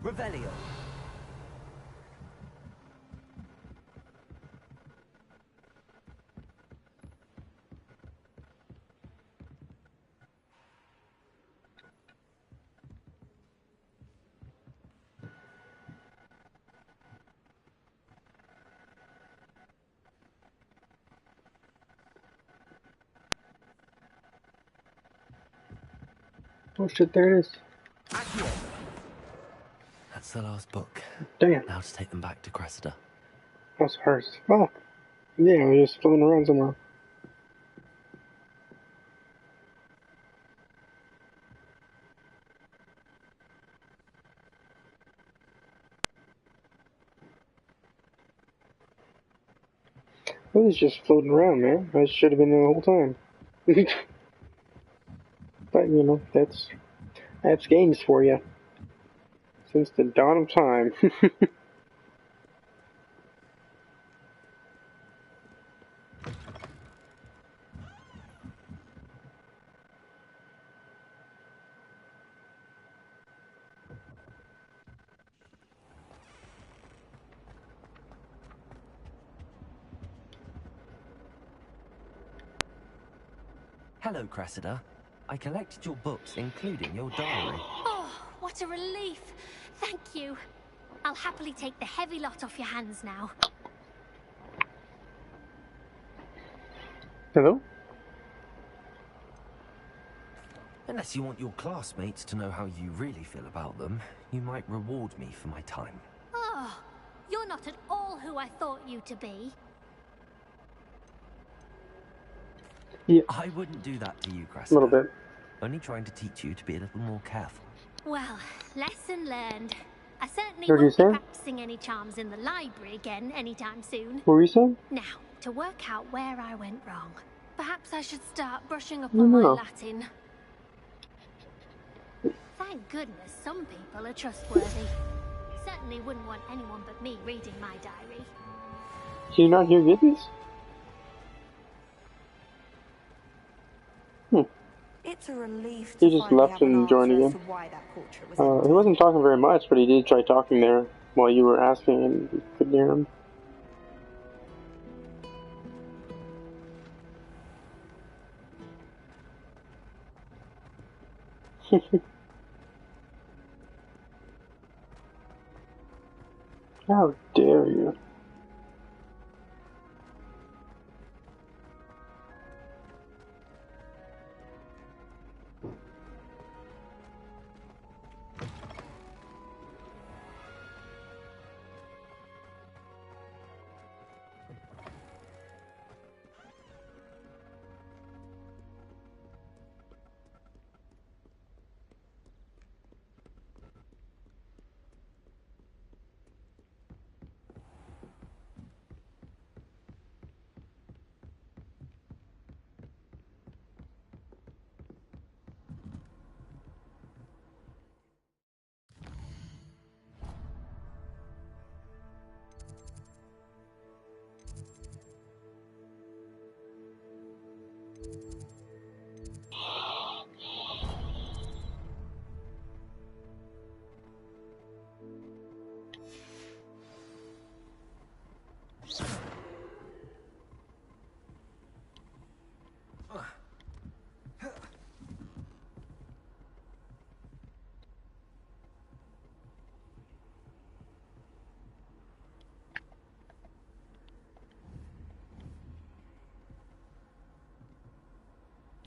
Revelio. Oh shit, there it is. That's the last book. Damn. Now to take them back to Cressida. That's hers. Fuck. Yeah, I was just floating around somewhere. I was just floating around, man. I should have been there the whole time. But, you know, that's games for you. Since the dawn of time. Hello, Cressida. I collected your books, including your diary. Oh, what a relief. Thank you. I'll happily take the heavy lot off your hands now. Hello? Unless you want your classmates to know how you really feel about them, you might reward me for my time. Oh, you're not at all who I thought you to be. Yeah. I wouldn't do that to you, Cressida. A little bit. Only trying to teach you to be a little more careful. Well, lesson learned. I certainly What did you won't be say? practicing any charms in the library again anytime soon. What were you saying? Now, to work out where I went wrong. Perhaps I should start brushing up I on don't my know. Latin. Thank goodness some people are trustworthy. Certainly wouldn't want anyone but me reading my diary. Do you not hear Giddens? It's a relief He to just finally left have an and joined answer as again. to why that portrait was He wasn't talking very much, but he did try talking there while you were asking and you couldn't hear him. How dare you?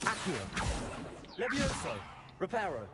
Accio. Levioso. Reparo.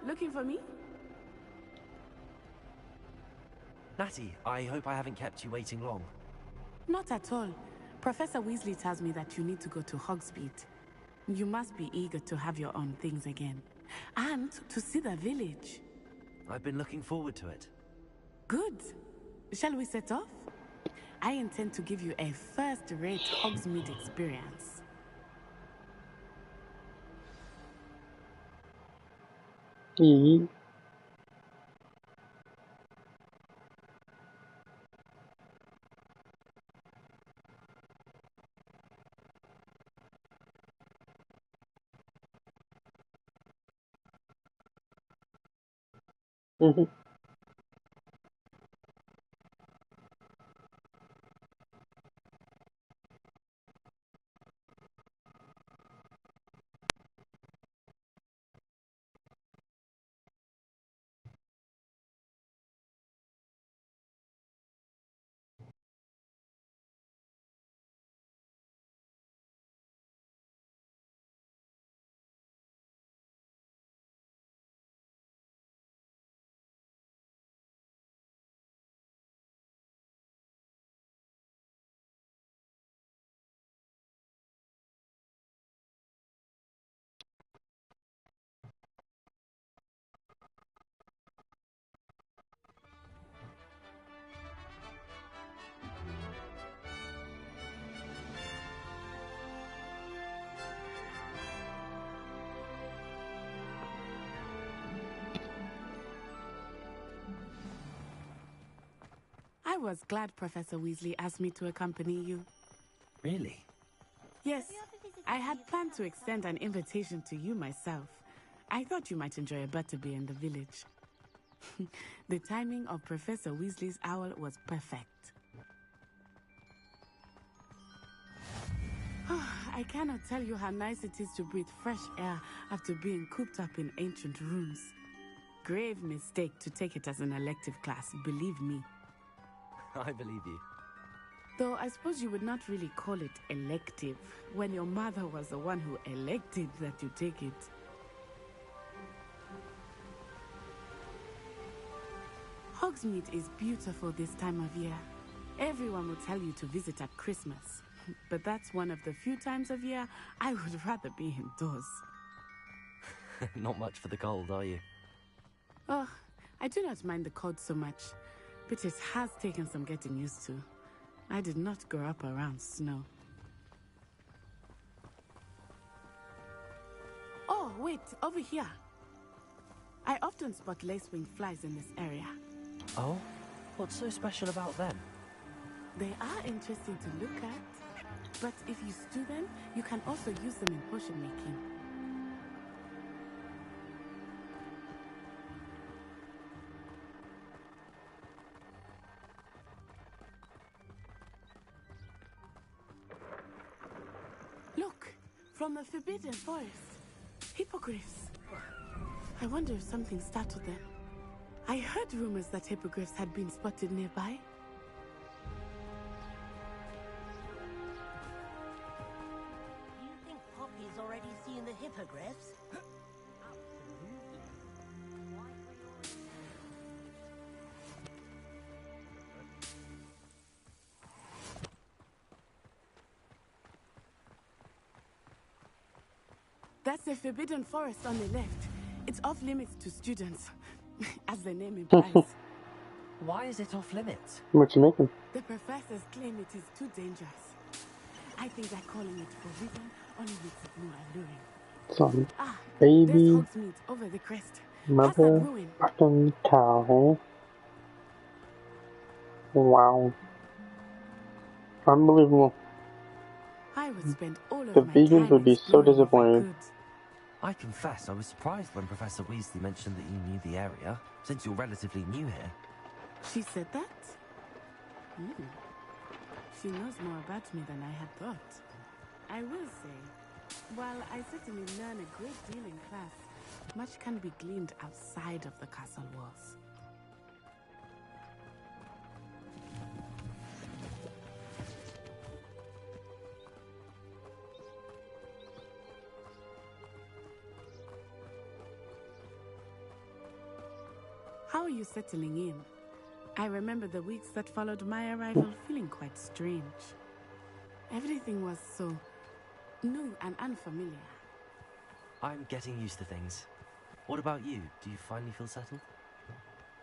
looking for me? Natty, I hope I haven't kept you waiting long. Not at all. Professor Weasley tells me that you need to go to Hogsmeade. You must be eager to have your own things again. And to see the village. I've been looking forward to it. Good. Shall we set off? I intend to give you a first-rate Hogsmeade experience. Mm-hmm. I was glad Professor Weasley asked me to accompany you. Really? Yes, I had planned to extend an invitation to you myself. I thought you might enjoy a butterbeer in the village. The timing of Professor Weasley's owl was perfect. I cannot tell you how nice it is to breathe fresh air after being cooped up in ancient rooms. Grave mistake to take it as an elective class, believe me. I believe you. Though I suppose you would not really call it elective when your mother was the one who elected that you take it. Hogsmeade is beautiful this time of year. Everyone will tell you to visit at Christmas. But that's one of the few times of year I would rather be indoors. Not much for the cold, are you? Oh, I do not mind the cold so much, but it has taken some getting used to. I did not grow up around snow. Oh, wait, over here. I often spot lacewing flies in this area. Oh? What's so special about them? They are interesting to look at, but if you stew them, you can also use them in potion making. Look, from the Forbidden Forest. Hippogriffs. I wonder if something startled them. I heard rumors that hippogriffs had been spotted nearby. You think Poppy's already seen the hippogriffs? That's the Forbidden Forest on the left. It's off limits to students, as the name implies. Why is it off limits? What you making? The professors claim it is too dangerous. I think that calling it forbidden only makes it more alluring. Some There's baby Hogsmeade over the crest. Past that mother ruin. fucking cow, hey? Wow. Unbelievable. I would spend all of The my vegans time would be so exploring if I disappointed. could. I confess I was surprised when Professor Weasley mentioned that you knew the area, since you're relatively new here. She said that? She knows more about me than I had thought. I will say, while I certainly learn a great deal in class, much can be gleaned outside of the castle walls. How are you settling in? I remember the weeks that followed my arrival feeling quite strange. Everything was so new and unfamiliar. I'm getting used to things. What about you? Do you finally feel settled?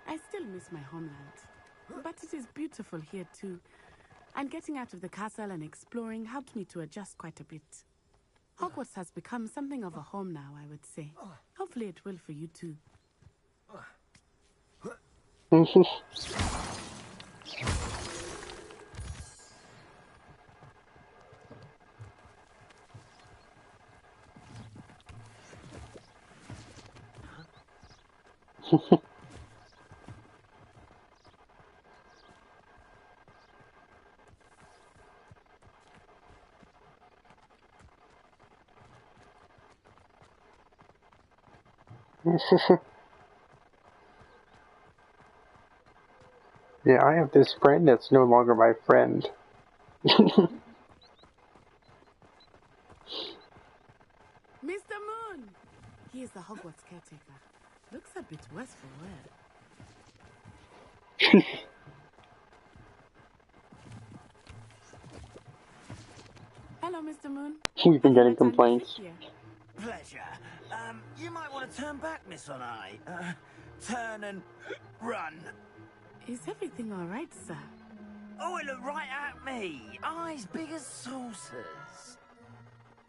I still miss my homeland, but it is beautiful here too. And getting out of the castle and exploring helped me to adjust quite a bit. Hogwarts has become something of a home now, I would say. Hopefully it will for you too. Yeah, I have this friend that's no longer my friend. Mr. Moon! He is the Hogwarts caretaker. Looks a bit worse for wear. Hello, Mr. Moon. We've been getting complaints. Pleasure. You might want to turn back, Miss Onai. Turn and run. Is everything all right, sir? Oh, it looked right at me. Eyes big as saucers.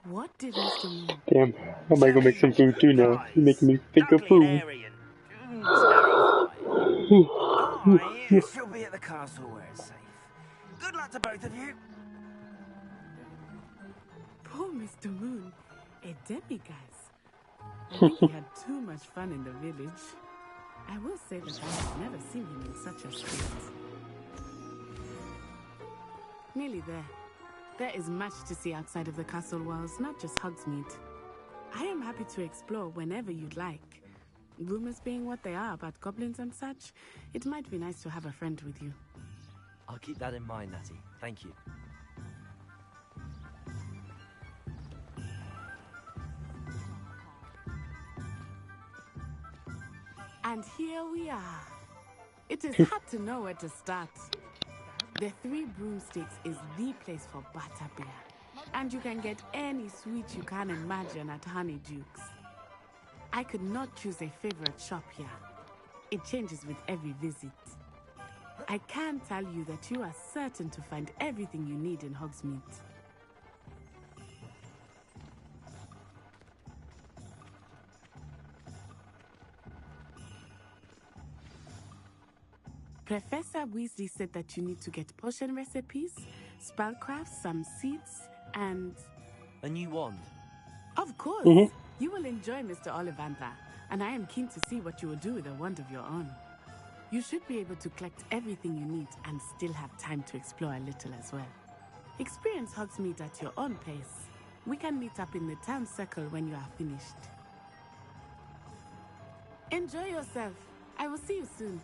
What did Mr. Moon? Damn, I might go make some food too now. You're making me think of food. She'll be at the castle where it's safe. Good luck to both of you. Poor Mr. Moon, a demiguise. I think he had too much fun in the village. I will say that I have never seen him in such a state. Nearly there. There is much to see outside of the castle walls, not just Hogsmeade. I am happy to explore whenever you'd like. Rumors being what they are about goblins and such, it might be nice to have a friend with you. I'll keep that in mind, Natty. Thank you. And here we are. It is hard to know where to start. The Three Broomsticks is the place for butterbeer. And you can get any sweet you can imagine at Honeydukes. I could not choose a favorite shop here. It changes with every visit. I can tell you that you are certain to find everything you need in Hogsmeade. Professor Weasley said that you need to get potion recipes, spellcrafts, some seeds, and... A new wand? Of course! You will enjoy Mr. Ollivander, and I am keen to see what you will do with a wand of your own. You should be able to collect everything you need and still have time to explore a little as well. Experience Hogsmeade at your own pace. We can meet up in the town circle when you are finished. Enjoy yourself. I will see you soon.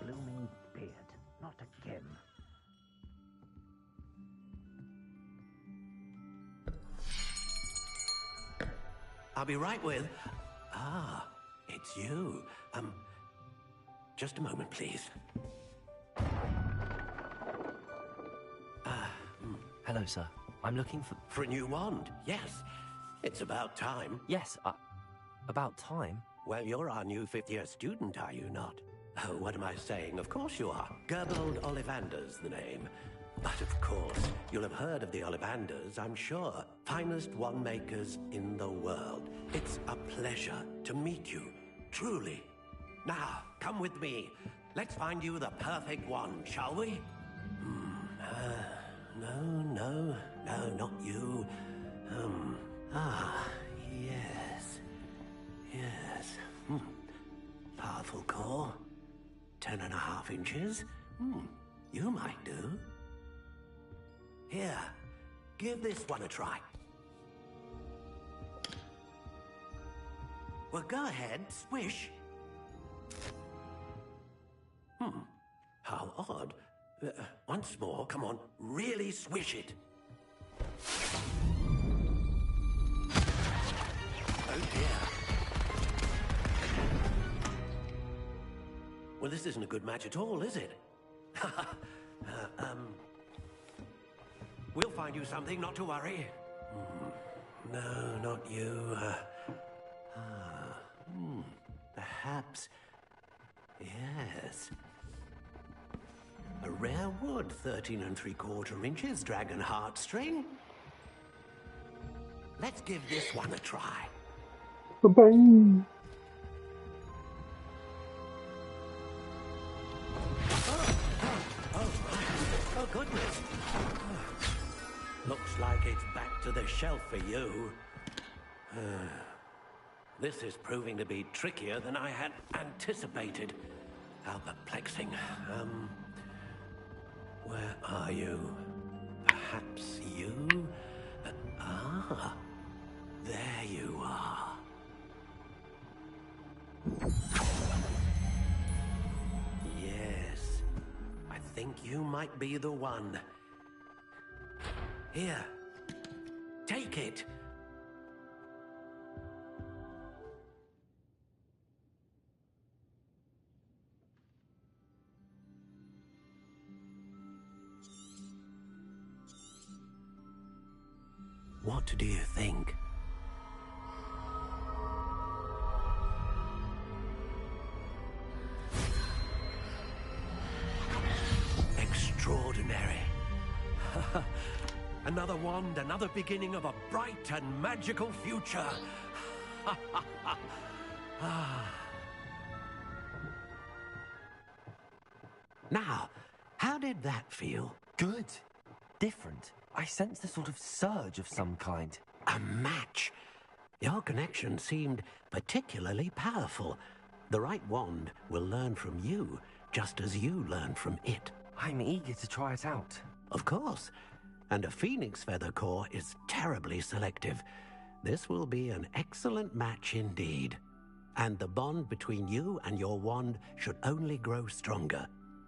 Blooming beard. Not again. I'll be right with... Ah, it's you. Just a moment, please. Hello, sir. I'm looking for... For a new wand, yes. It's about time. Yes, about time? Well, you're our new fifth-year student, are you not? Oh, what am I saying? Of course you are. Gerbold Ollivander's the name. But of course, you'll have heard of the Ollivanders, I'm sure. Finest wand makers in the world. It's a pleasure to meet you, truly. Now, come with me. Let's find you the perfect one, shall we? No, not you. Yes. Powerful core. 10.5 inches. You might do. Here, give this one a try. Well, go ahead, swish. How odd. Once more, come on, really swish it. Oh dear. Well, this isn't a good match at all, is it? We'll find you something, not to worry. No, not you. Perhaps. Yes. A rare wood, 13 3/4 inches, dragon heartstring. Let's give this one a try. Bye-bye. Oh, goodness. Looks like it's back to the shelf for you. This is proving to be trickier than I had anticipated. How perplexing. Where are you? Perhaps you? There you are. Yes, I think you might be the one. Here, take it. What do you think? Extraordinary. Another wand, another beginning of a bright and magical future. Now, how did that feel? Good. Different. I sensed a sort of surge of some kind. A match. Your connection seemed particularly powerful. The right wand will learn from you, just as you learn from it. I'm eager to try it out. Of course. And a phoenix feather core is terribly selective. This will be an excellent match indeed. And the bond between you and your wand should only grow stronger.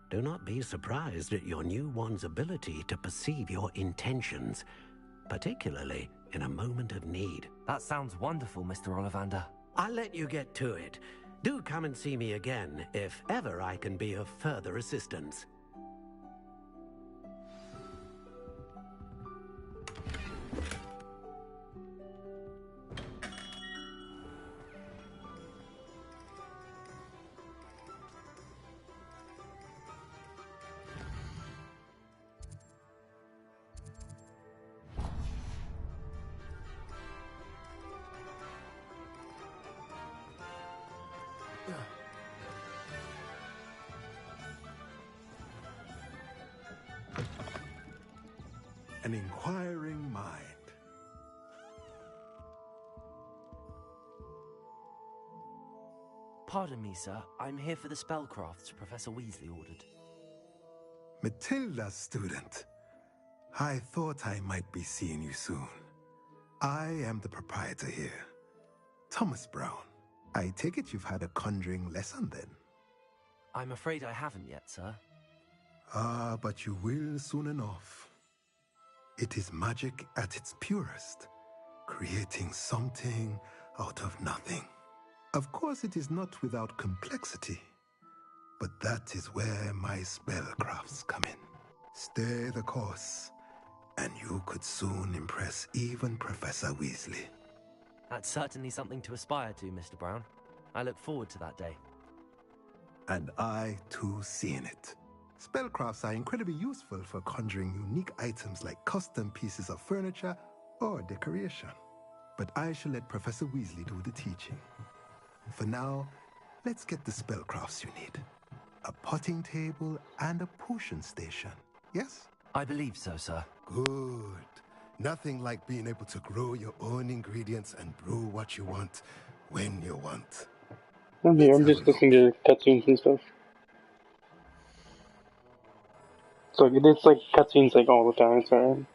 Do not be surprised at your new wand's ability to perceive your intentions, particularly in a moment of need. That sounds wonderful, Mr. Ollivander. I'll let you get to it. Do come and see me again if ever I can be of further assistance. An inquiring mind. Pardon me, sir. I'm here for the spellcrafts Professor Weasley ordered. Matilda's student. I thought I might be seeing you soon. I am the proprietor here, Thomas Brown. I take it you've had a conjuring lesson then? I'm afraid I haven't yet, sir. Ah, but you will soon enough. It is magic at its purest, creating something out of nothing. Of course, it is not without complexity, but that is where my spellcrafts come in. Stay the course, and you could soon impress even Professor Weasley. That's certainly something to aspire to, Mr. Brown. I look forward to that day. And I, too, seeing it. Spellcrafts are incredibly useful for conjuring unique items like custom pieces of furniture or decoration. But I shall let Professor Weasley do the teaching. For now, let's get the spellcrafts you need. a potting table, and a potion station. Yes? I believe so, sir. Good. Nothing like being able to grow your own ingredients and brew what you want when you want. I'm here. I'm just listening to cutscenes and stuff. So it's like cutscenes like all the time. Sorry.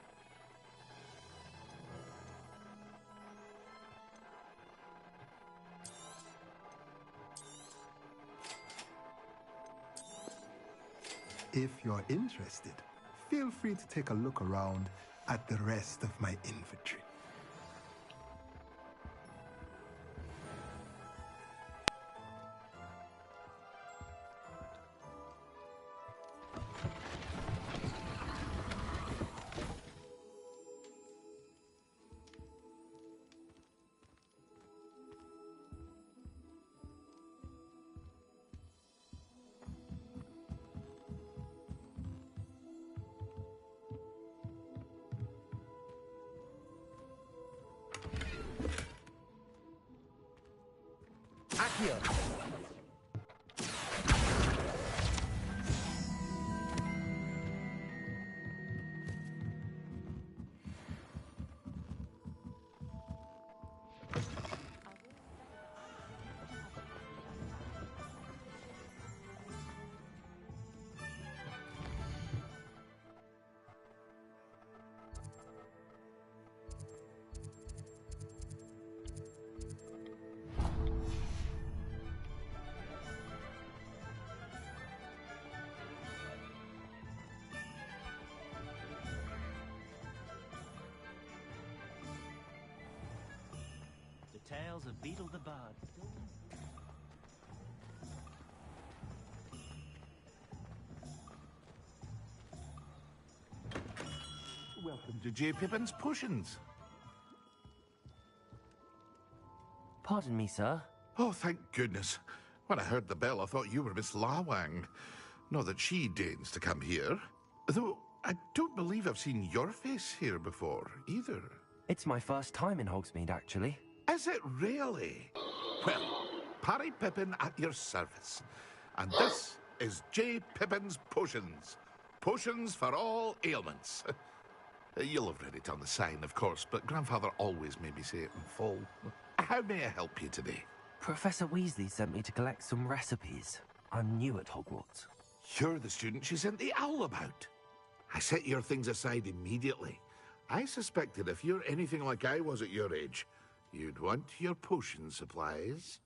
If you're interested, feel free to take a look around at the rest of my inventory. Accio. Tales of Beetle the Bard. Welcome to J. Pippin's Potions. Pardon me, sir. Oh, thank goodness. When I heard the bell, I thought you were Miss Lawang. Not that she deigns to come here. Though, I don't believe I've seen your face here before, either. It's my first time in Hogsmeade, actually. Is it really? Well, Parry Pippin at your service. And this is J. Pippin's Potions. Potions for all ailments. You'll have read it on the sign, of course, but Grandfather always made me say it in full. How may I help you today? Professor Weasley sent me to collect some recipes. I'm new at Hogwarts. You're the student she sent the owl about. I set your things aside immediately. I suspected if you're anything like I was at your age, you'd want your potion supplies.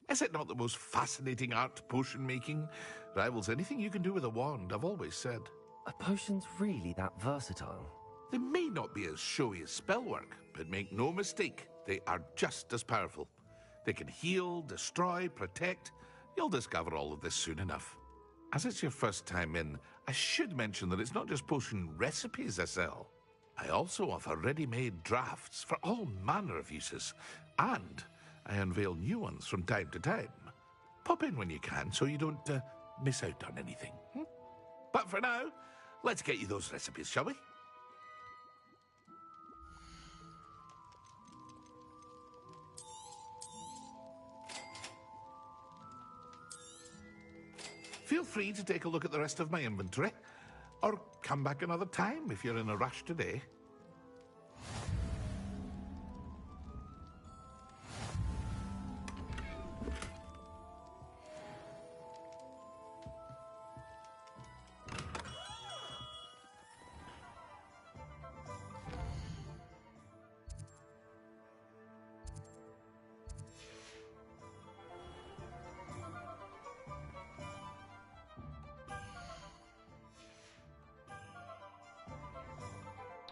Is it not the most fascinating art, potion making? Rivals anything you can do with a wand, I've always said. Are potions really that versatile? They may not be as showy as spellwork, but make no mistake, they are just as powerful. They can heal, destroy, protect. You'll discover all of this soon enough. As it's your first time in, I should mention that it's not just potion recipes I sell. I also offer ready-made drafts for all manner of uses, and I unveil new ones from time to time. Pop in when you can so you don't miss out on anything. But for now, let's get you those recipes, shall we? Feel free to take a look at the rest of my inventory, or come back another time if you're in a rush today.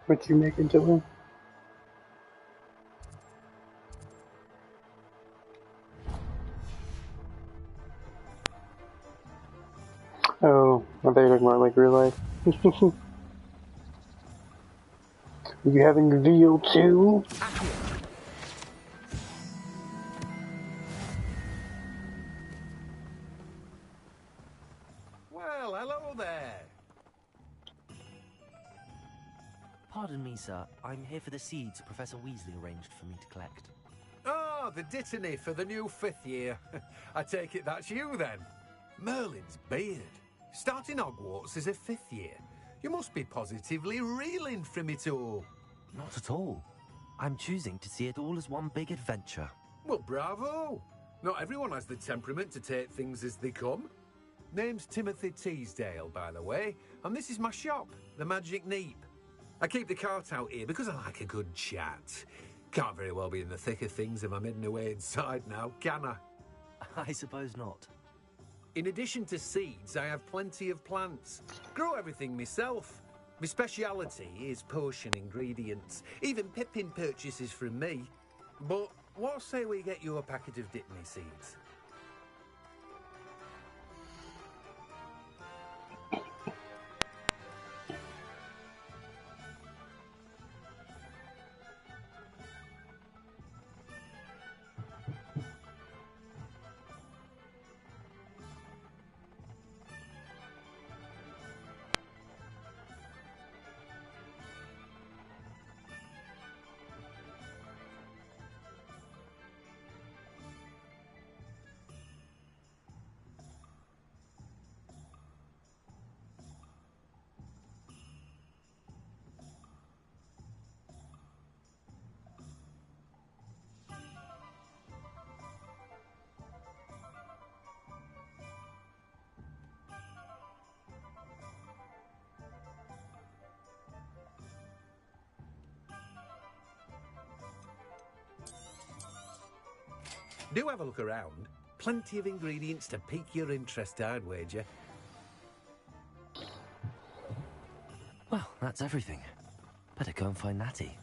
What you making, Dylan? Oh, I thought you were talking about like real life. You having veal too? Well, hello there. Pardon me, sir. I'm here for the seeds Professor Weasley arranged for me to collect. Oh, the dittany for the new 5th year. I take it that's you, then? Merlin's beard. Starting Hogwarts as a 5th year. You must be positively reeling from it all. Not at all. I'm choosing to see it all as one big adventure. Well, bravo! Not everyone has the temperament to take things as they come. Name's Timothy Teasdale, by the way, and this is my shop, the Magic Neep. I keep the cart out here because I like a good chat. Can't very well be in the thick of things if I'm hidden away inside now, can I? I suppose not. In addition to seeds, I have plenty of plants. Grow everything myself. My speciality is potion ingredients. Even Pippin purchases from me. But what say we get you a packet of Dipney seeds? Do have a look around. Plenty of ingredients to pique your interest, I'd wager. Well, that's everything. Better go and find Natty.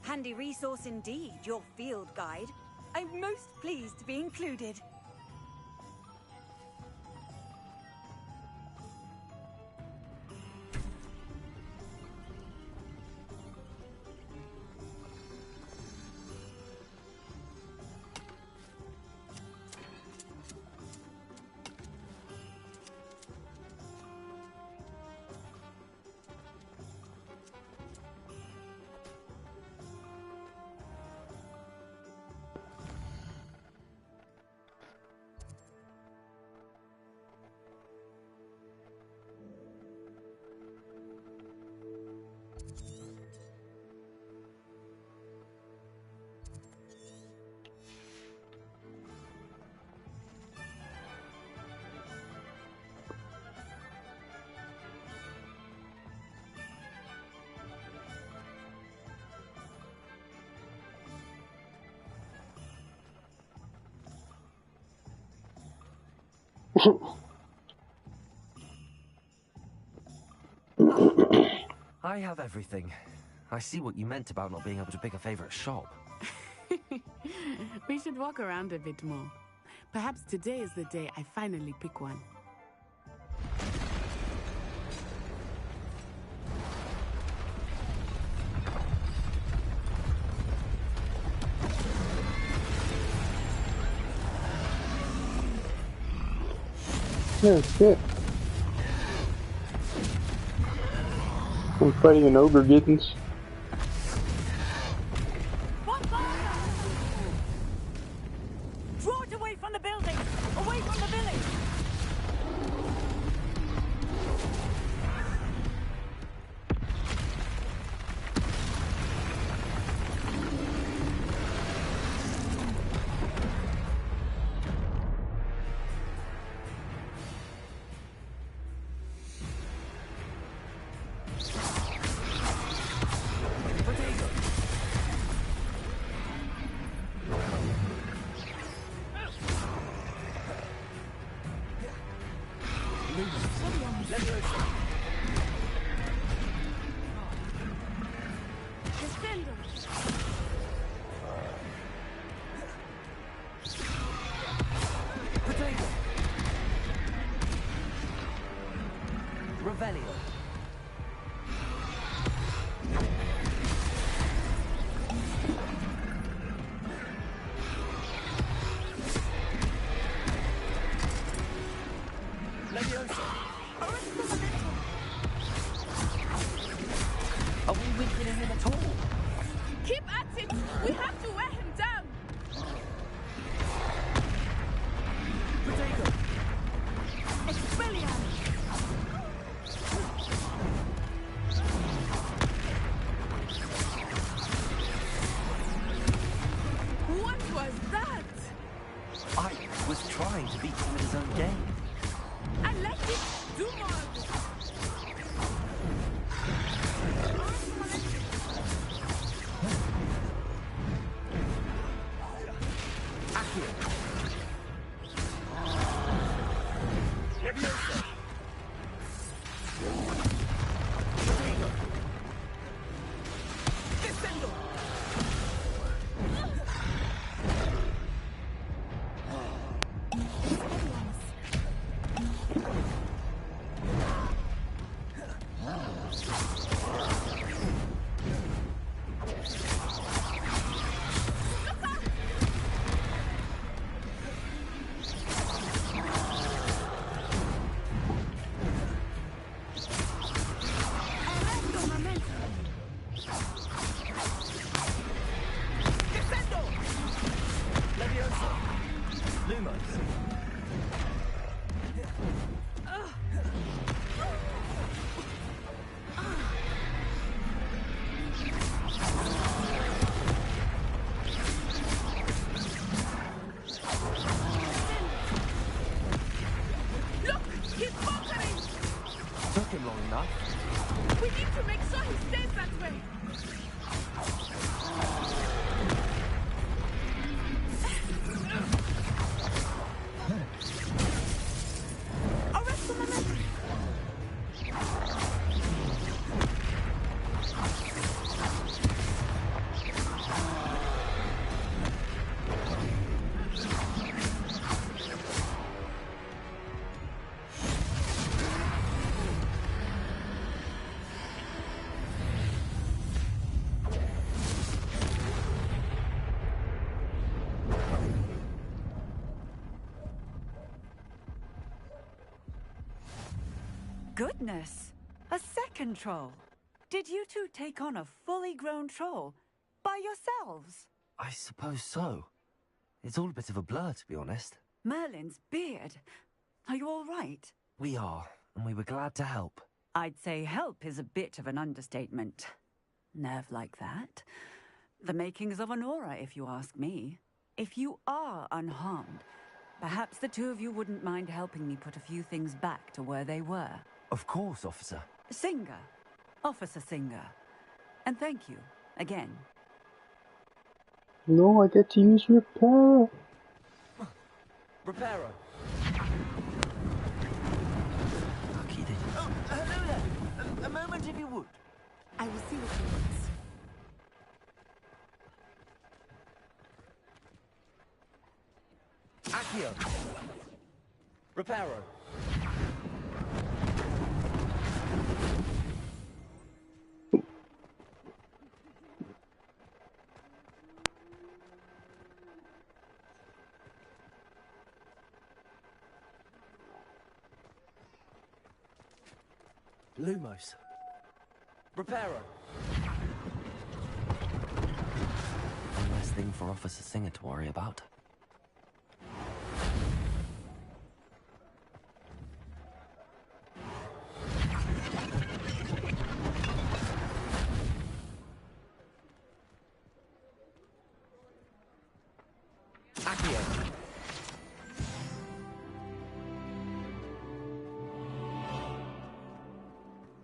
Handy resource indeed, your field guide. I'm most pleased to be included. I have everything. I see what you meant about not being able to pick a favorite shop. We should walk around a bit more. Perhaps today is the day I finally pick one. Oh shit. I'm fighting an ogre giddens. Draw it away from the building! Away from the village! Leviosa! Are we weakening him at all? Keep at it! We have to wear him down! Potato! Expelliarmus! What was that? I was trying to beat him at his own game. I let it do more of it. Accio! Leviosa! Potato! Descendo! Leviosa! Lumos! Look! He's faltering! Took him long enough. We need to make sure he stays that way! Arrest the momentum! Goodness! A second troll! Did you two take on a fully grown troll? By yourselves? I suppose so. It's all a bit of a blur, to be honest. Merlin's beard! Are you all right? We are, and we were glad to help. I'd say help is a bit of an understatement. Nerve like that. The makings of an aura, if you ask me. If you are unharmed, perhaps the two of you wouldn't mind helping me put a few things back to where they were. Of course, officer. Singer. Officer Singer. And thank you, again. No, I get to use repair. Reparo. Lucky they... Oh, hello there. A moment if you would. I will see what he wants. Accio. Reparo. Lumos. Reparo. One less thing for Officer Singer to worry about. Accio.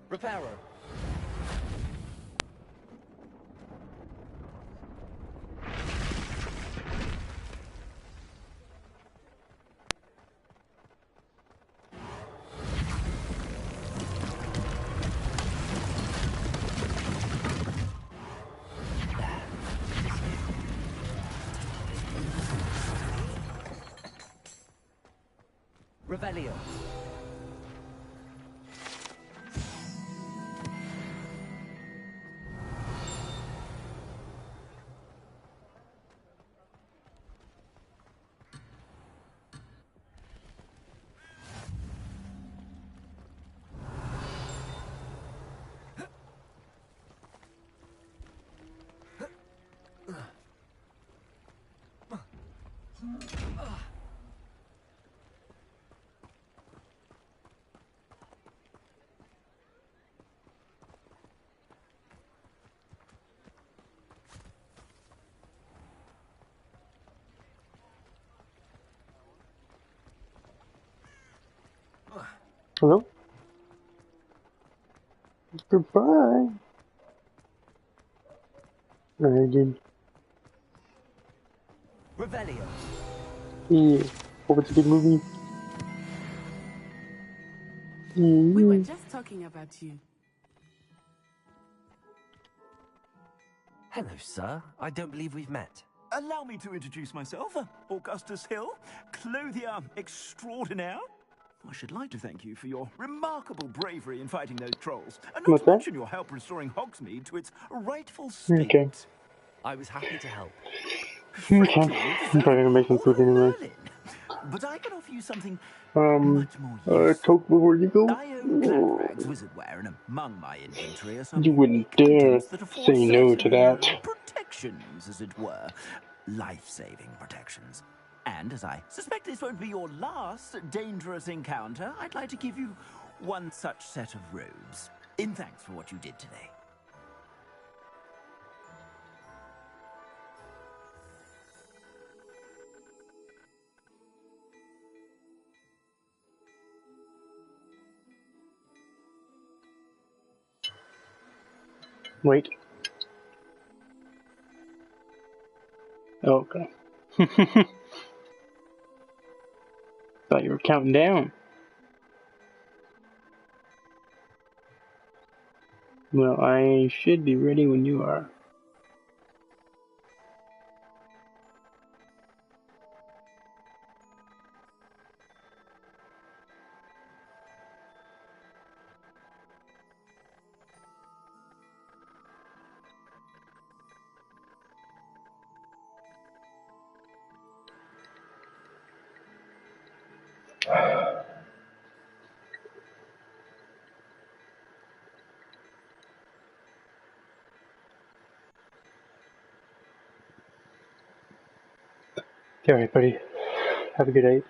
Reparo. Revelio. Hello? Goodbye. I did. Revelio. Yeah. Hope it's a good movie. We were just talking about you. Hello, sir. I don't believe we've met. Allow me to introduce myself, Augustus Hill, clothier extraordinaire. I should like to thank you for your remarkable bravery in fighting those trolls, and not What's to that? mention your help restoring Hogsmeade to its rightful state. Okay. I was happy to help. Okay. I'm probably gonna make some food anyway. But I can offer you something Talk before you go. wizardware, and among my inventory are some You wouldn't unique dare items that afford say no to certain, that. protections, as it were. Life-saving protections. And as I suspect this won't be your last dangerous encounter, I'd like to give you one such set of robes, in thanks for what you did today. Wait. Oh, okay. Thought you were counting down. Well, I should be ready when you are. Alright, buddy. Have a good night.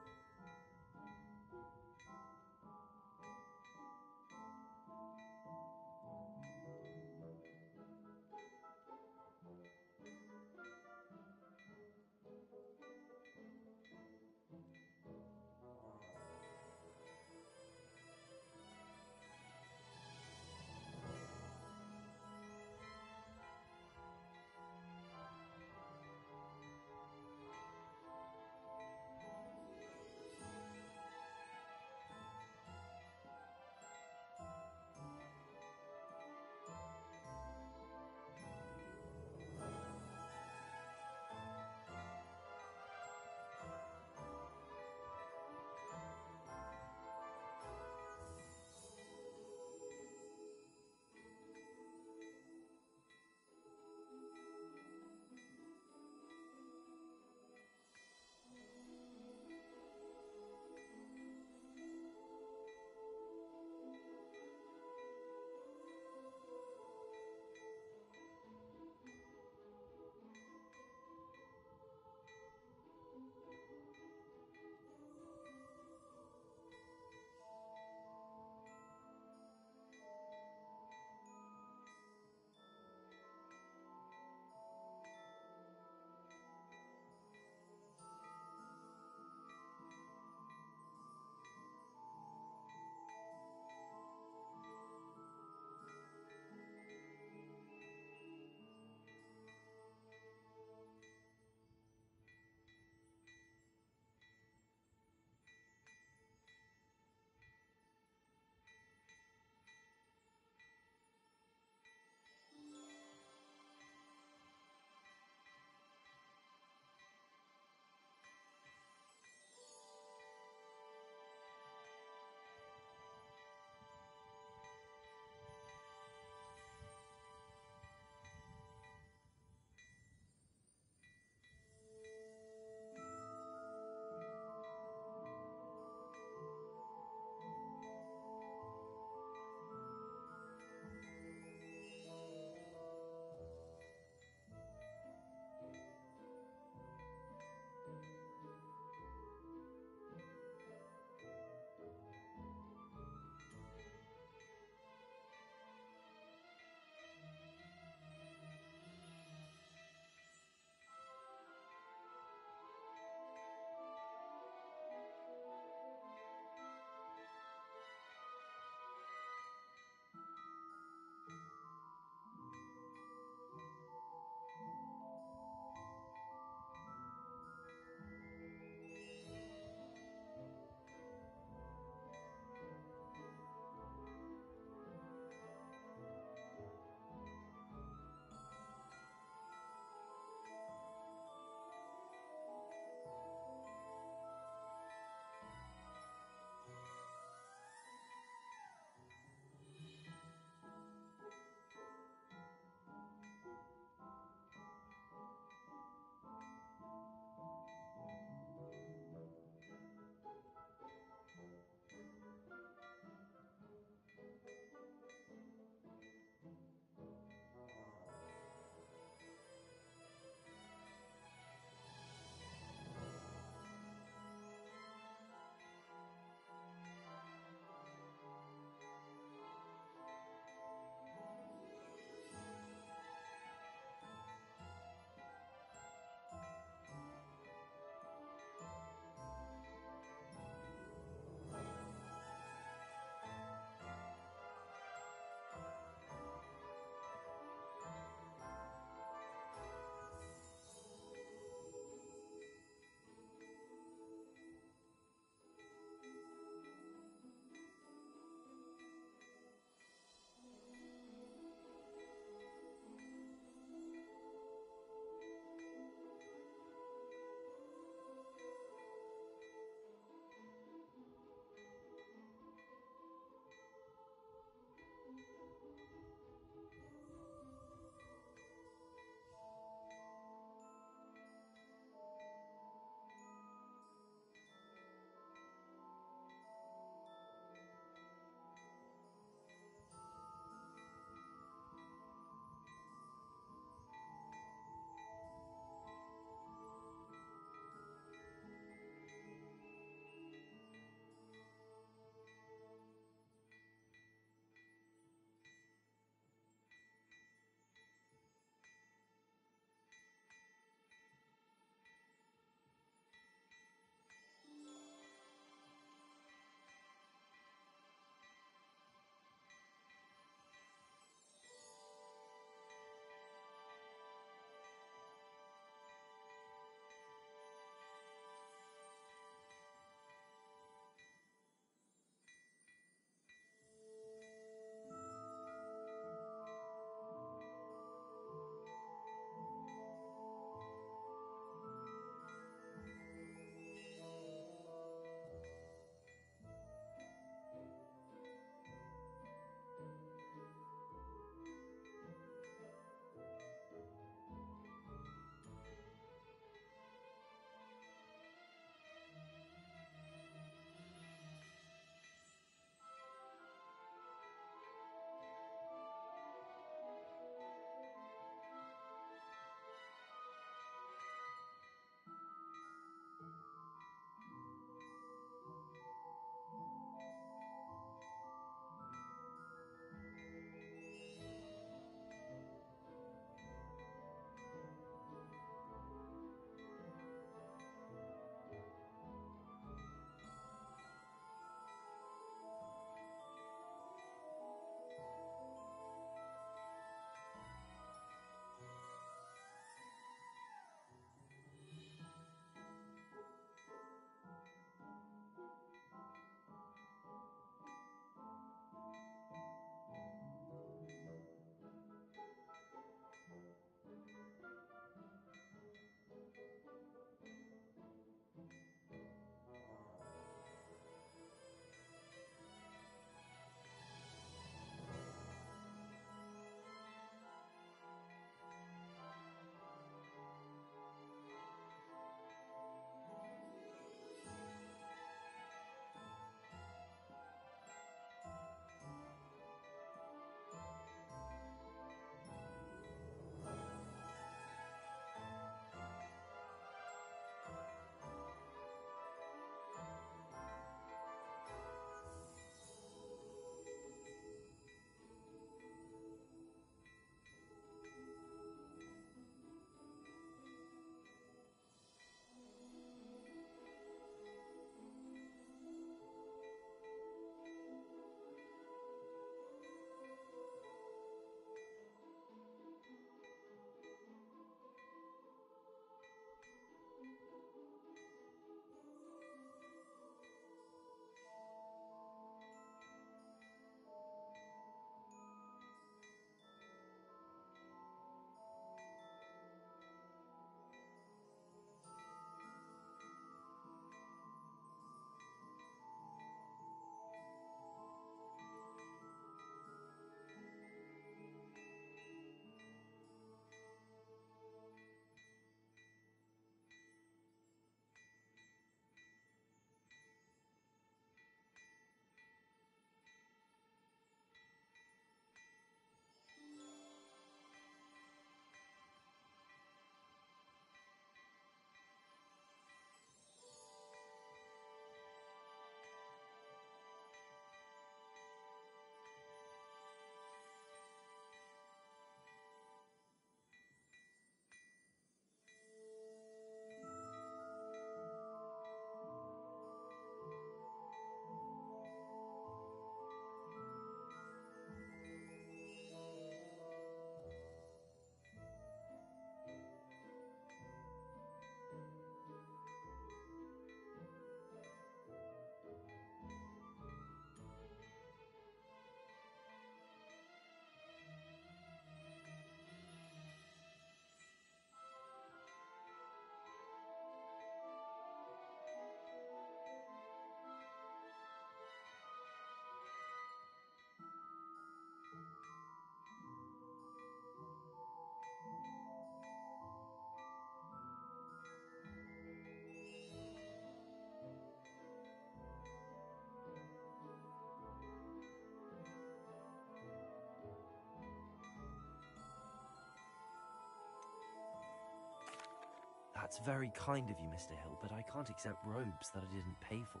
That's very kind of you, Mr. Hill, but I can't accept robes that I didn't pay for.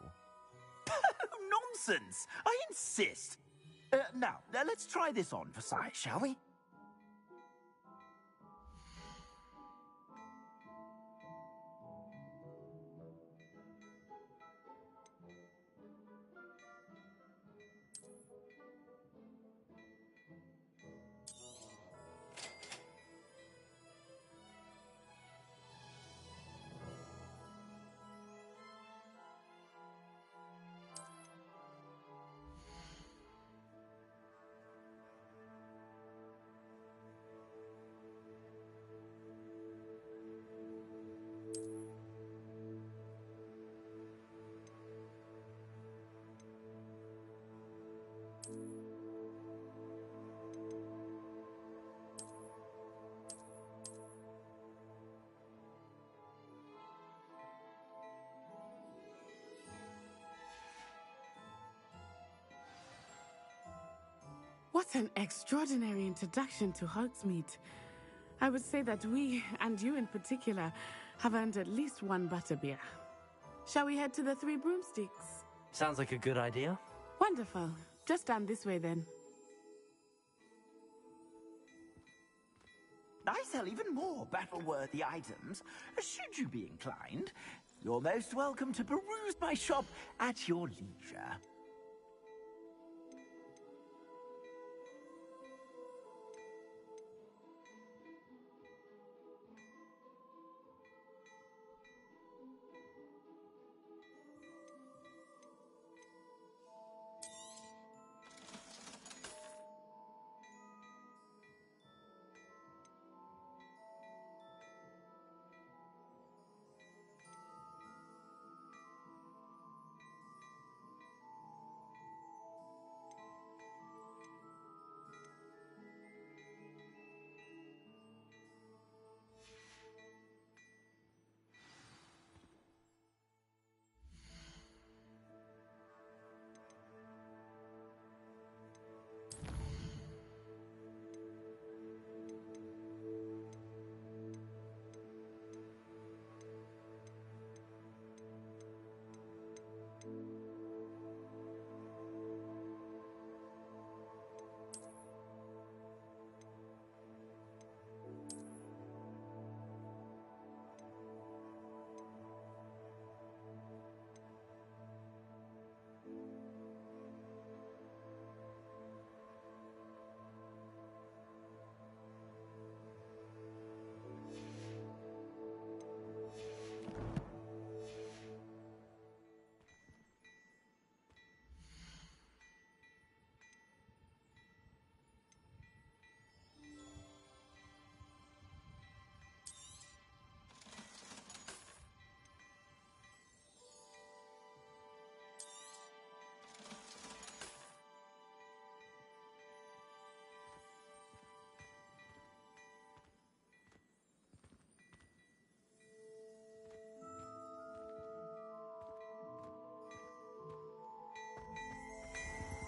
Nonsense! I insist! Now, let's try this on for size, shall we? What an extraordinary introduction to Hogsmeade. I would say that we, and you in particular, have earned at least one butterbeer. Shall we head to the Three Broomsticks? Sounds like a good idea. Wonderful. Just stand this way then. I sell even more battle-worthy items. Should you be inclined, you're most welcome to peruse my shop at your leisure.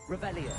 Revelio.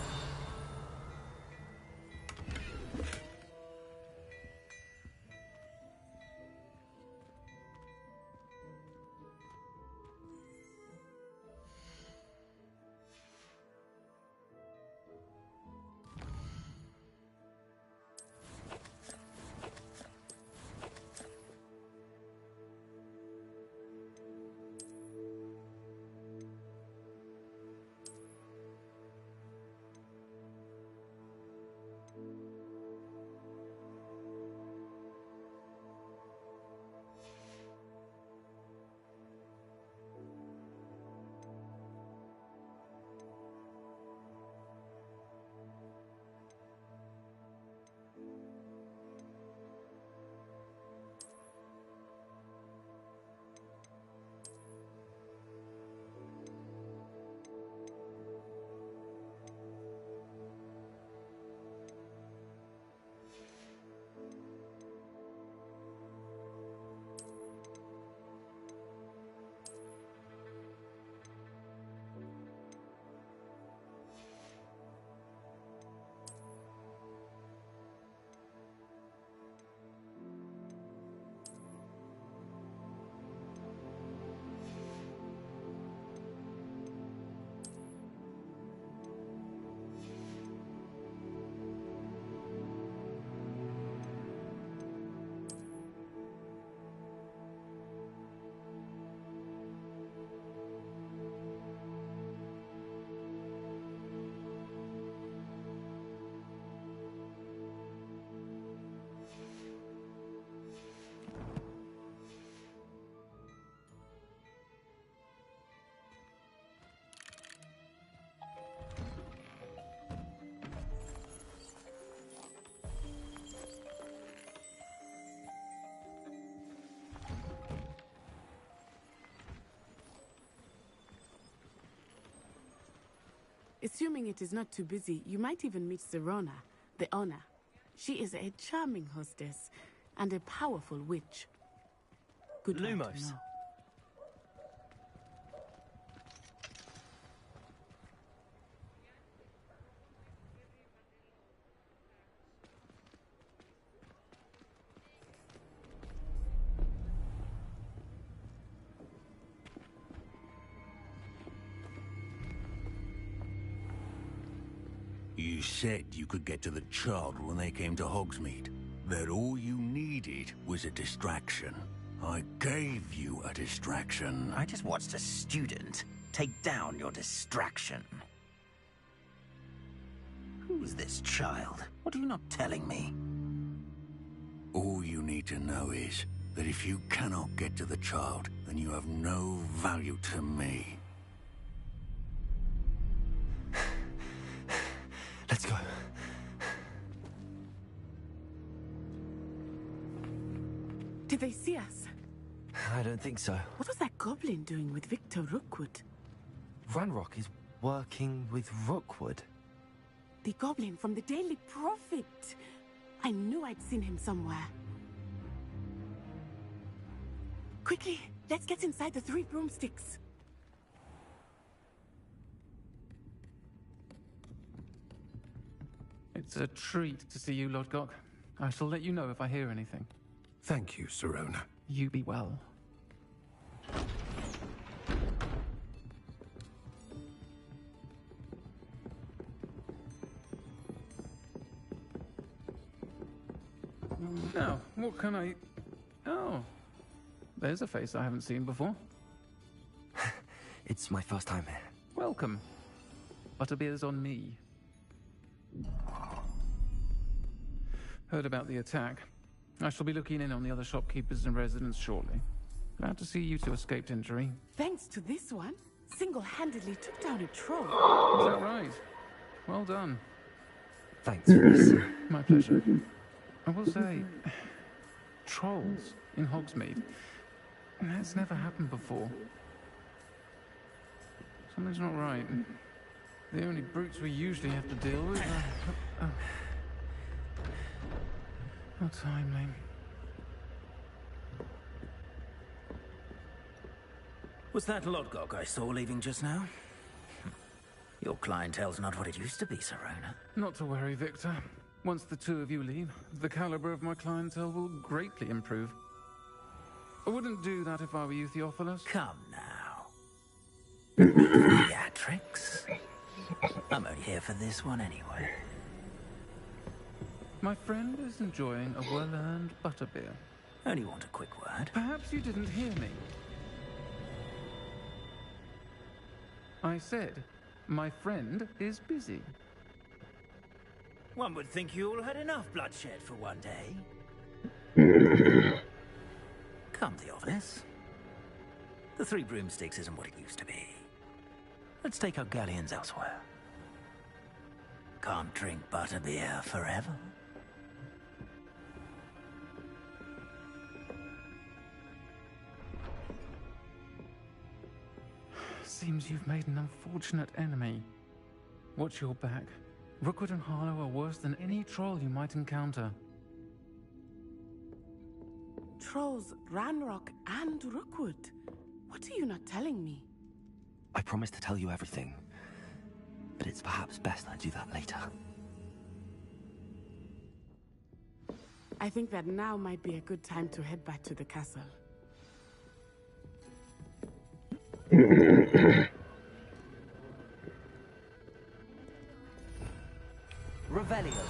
Assuming it is not too busy, you might even meet Sirona, the owner. She is a charming hostess and a powerful witch. Good one to Lumos. know. You said you could get to the child when they came to Hogsmeade. That all you needed was a distraction. I gave you a distraction. I just watched a student take down your distraction. Who's this child? What are you not telling me? All you need to know is that if you cannot get to the child, then you have no value to me. Let's go. Did they see us? I don't think so. What was that goblin doing with Victor Rookwood? Ranrock is working with Rookwood. The goblin from the Daily Prophet. I knew I'd seen him somewhere. Quickly, let's get inside the 3 broomsticks. It's a treat to see you, Lodgok. I shall let you know if I hear anything. Thank you, Sirona. You be well. Now, what can I... Oh, there's a face I haven't seen before. It's my first time here. Welcome. Butterbeer's on me. Heard about the attack. I shall be looking in on the other shopkeepers and residents shortly. Glad to see you two escaped injury. Thanks to this one, single-handedly took down a troll. Is that right? Well done. Thanks for this. My pleasure. I will say, trolls in Hogsmeade. That's never happened before. Something's not right. The only brutes we usually have to deal with are... How timely. Was that Lodgok I saw leaving just now? Your clientele's not what it used to be, Sirona. Not to worry, Victor. Once the two of you leave, the caliber of my clientele will greatly improve. I wouldn't do that if I were you, Theophilus. Come now. Theatrics? I'm only here for this one anyway. My friend is enjoying a well-earned butterbeer. Only want a quick word. Perhaps you didn't hear me. I said, my friend is busy. One would think you all had enough bloodshed for one day. Come, Theophilus. The 3 broomsticks isn't what it used to be. Let's take our galleons elsewhere. Can't drink butterbeer forever. Seems you've made an unfortunate enemy. Watch your back. Rookwood and Harlow are worse than any troll you might encounter. Trolls, Ranrock, and Rookwood. What are you not telling me? I promised to tell you everything, but it's perhaps best I do that later. I think that now might be a good time to head back to the castle. Revelio.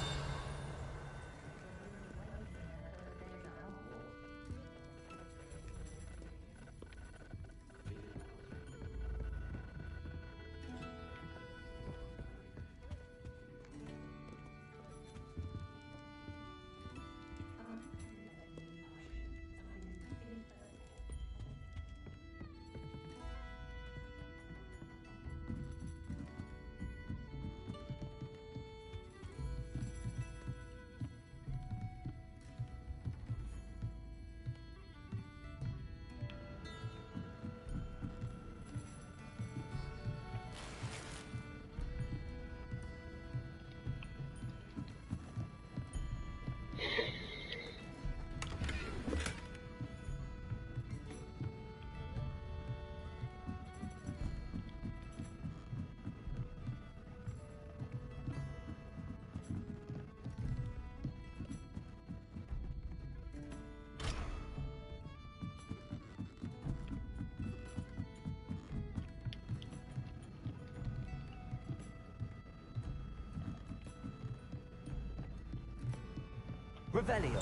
Revelio.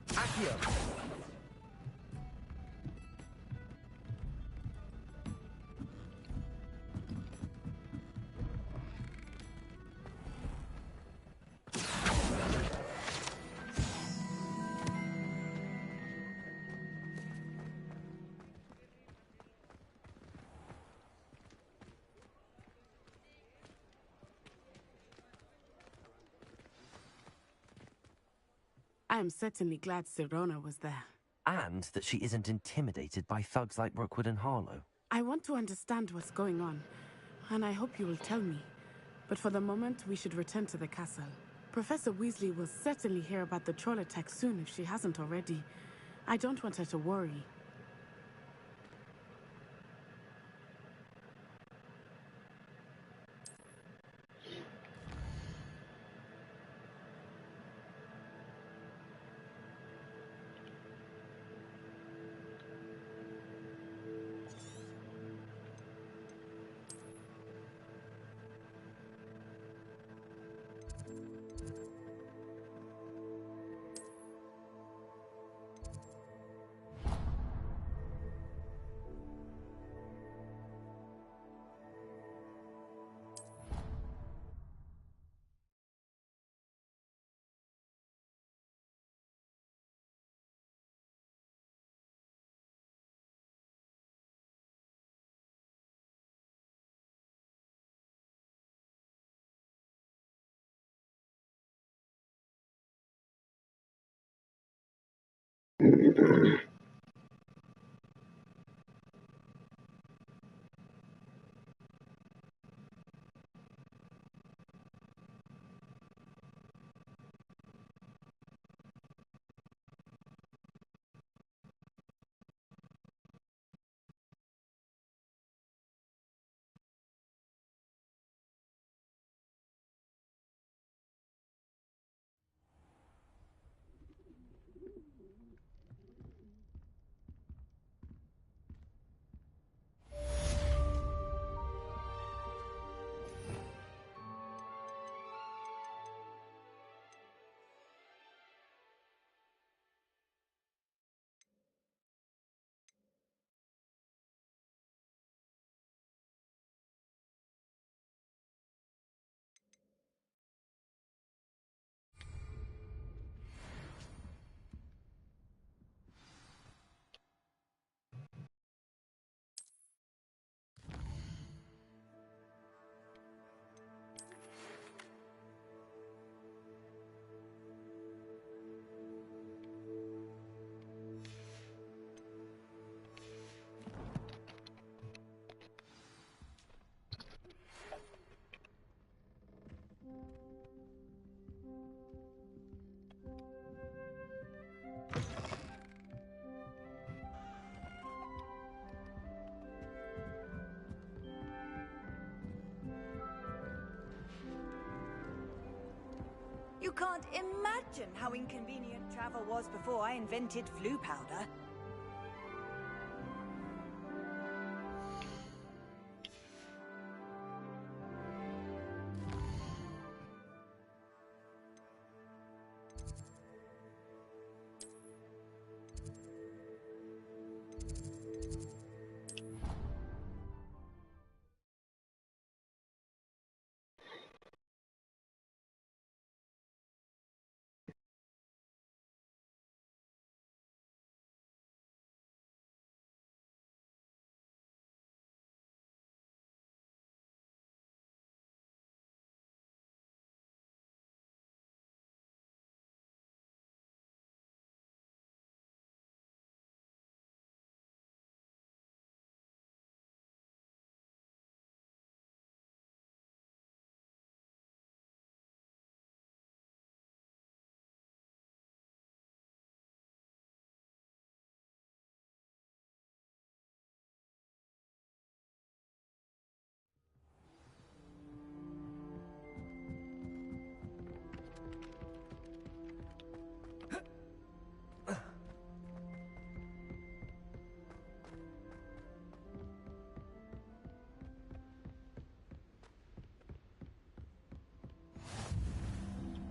Accio. I am certainly glad Sirona was there. And that she isn't intimidated by thugs like Rookwood and Harlow. I want to understand what's going on, and I hope you will tell me. But for the moment, we should return to the castle. Professor Weasley will certainly hear about the troll attack soon if she hasn't already. I don't want her to worry. You can't imagine how inconvenient travel was before I invented flu powder.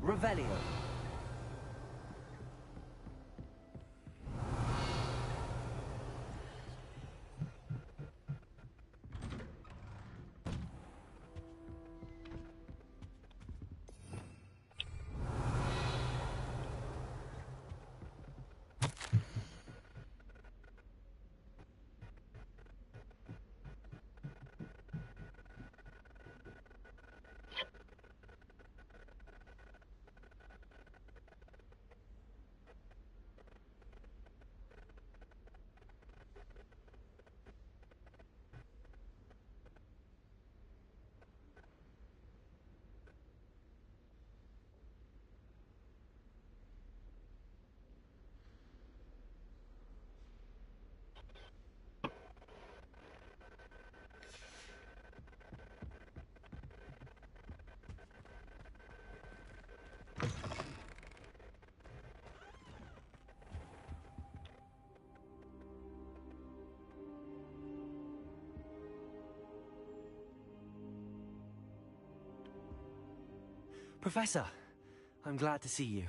Revelio. Professor, I'm glad to see you.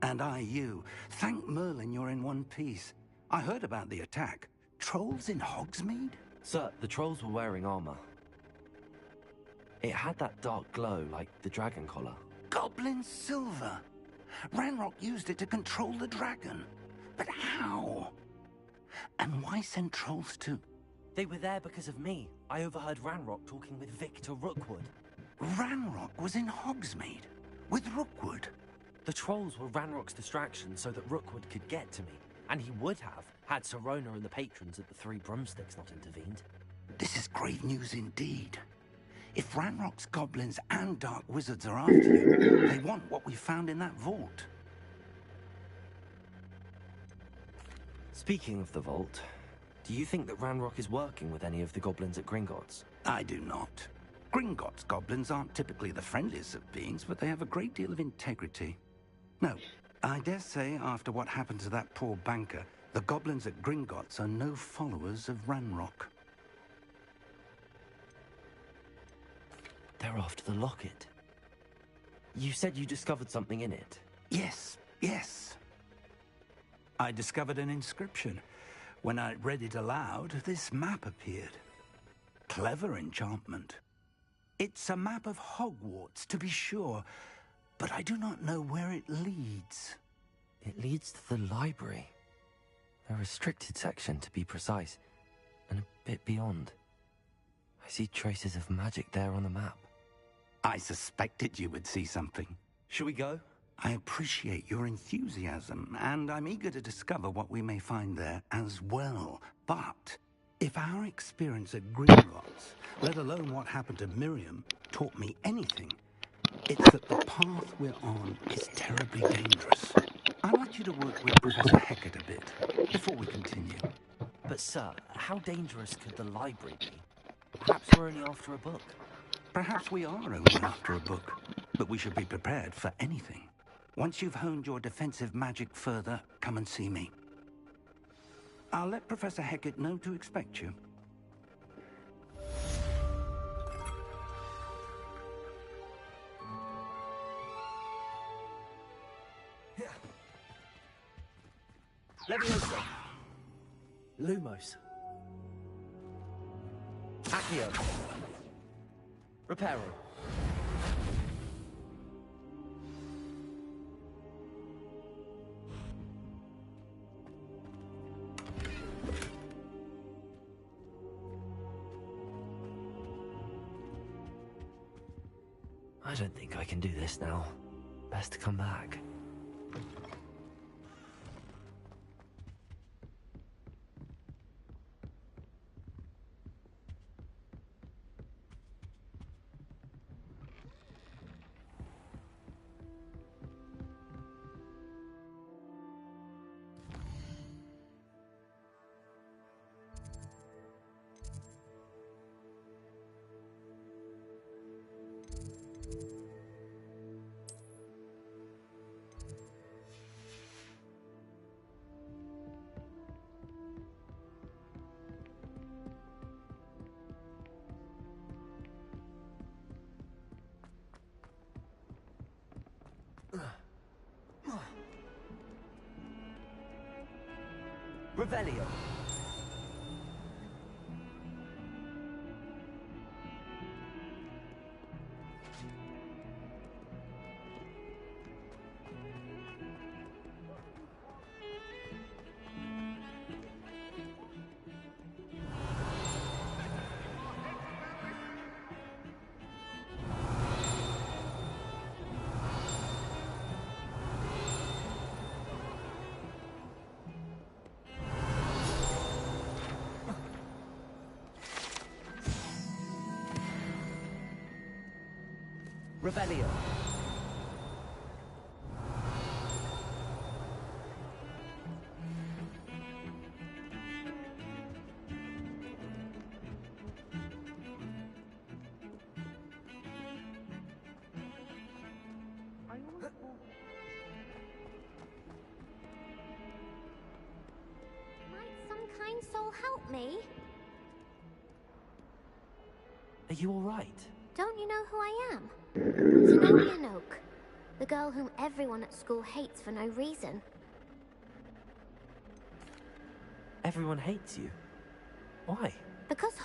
And I you. Thank Merlin you're in one piece. I heard about the attack. Trolls in Hogsmeade? Sir, the trolls were wearing armor. It had that dark glow like the dragon collar. Goblin silver. Ranrock used it to control the dragon. But how? And why send trolls too? They were there because of me. I overheard Ranrock talking with Victor Rookwood. Ranrock was in Hogsmeade with Rookwood. The trolls were Ranrock's distraction so that Rookwood could get to me. And he would have, had Serona and the patrons at the Three Broomsticks not intervened. This is grave news indeed. If Ranrock's goblins and dark wizards are after you, they want what we found in that vault. Speaking of the vault, do you think that Ranrock is working with any of the goblins at Gringotts? I do not. Gringotts goblins aren't typically the friendliest of beings, but they have a great deal of integrity. No, I dare say after what happened to that poor banker, the goblins at Gringotts are no followers of Ranrock. They're after the locket. You said you discovered something in it. Yes, yes. I discovered an inscription. When I read it aloud, this map appeared. Clever enchantment. It's a map of Hogwarts, to be sure, but I do not know where it leads. It leads to the library. A restricted section, to be precise, and a bit beyond. I see traces of magic there on the map. I suspected you would see something. Shall we go? I appreciate your enthusiasm, and I'm eager to discover what we may find there as well. But if our experience at Gringotts, let alone what happened to Miriam, taught me anything, it's that the path we're on is terribly dangerous. I'd like you to work with Professor Hecat a bit before we continue. But sir, how dangerous could the library be? Perhaps we're only after a book. Perhaps we are only after a book, but we should be prepared for anything. Once you've honed your defensive magic further, come and see me. I'll let Professor Hecat know to expect you. Leviosa. Lumos. Accio. Reparo. I don't think I can do this now. Best to come back. Revelio. Revelio. Might some kind soul help me? Are you all right? Don't you know who I am? Zenobia Noak, the girl whom everyone at school hates for no reason. Everyone hates you. Why? Because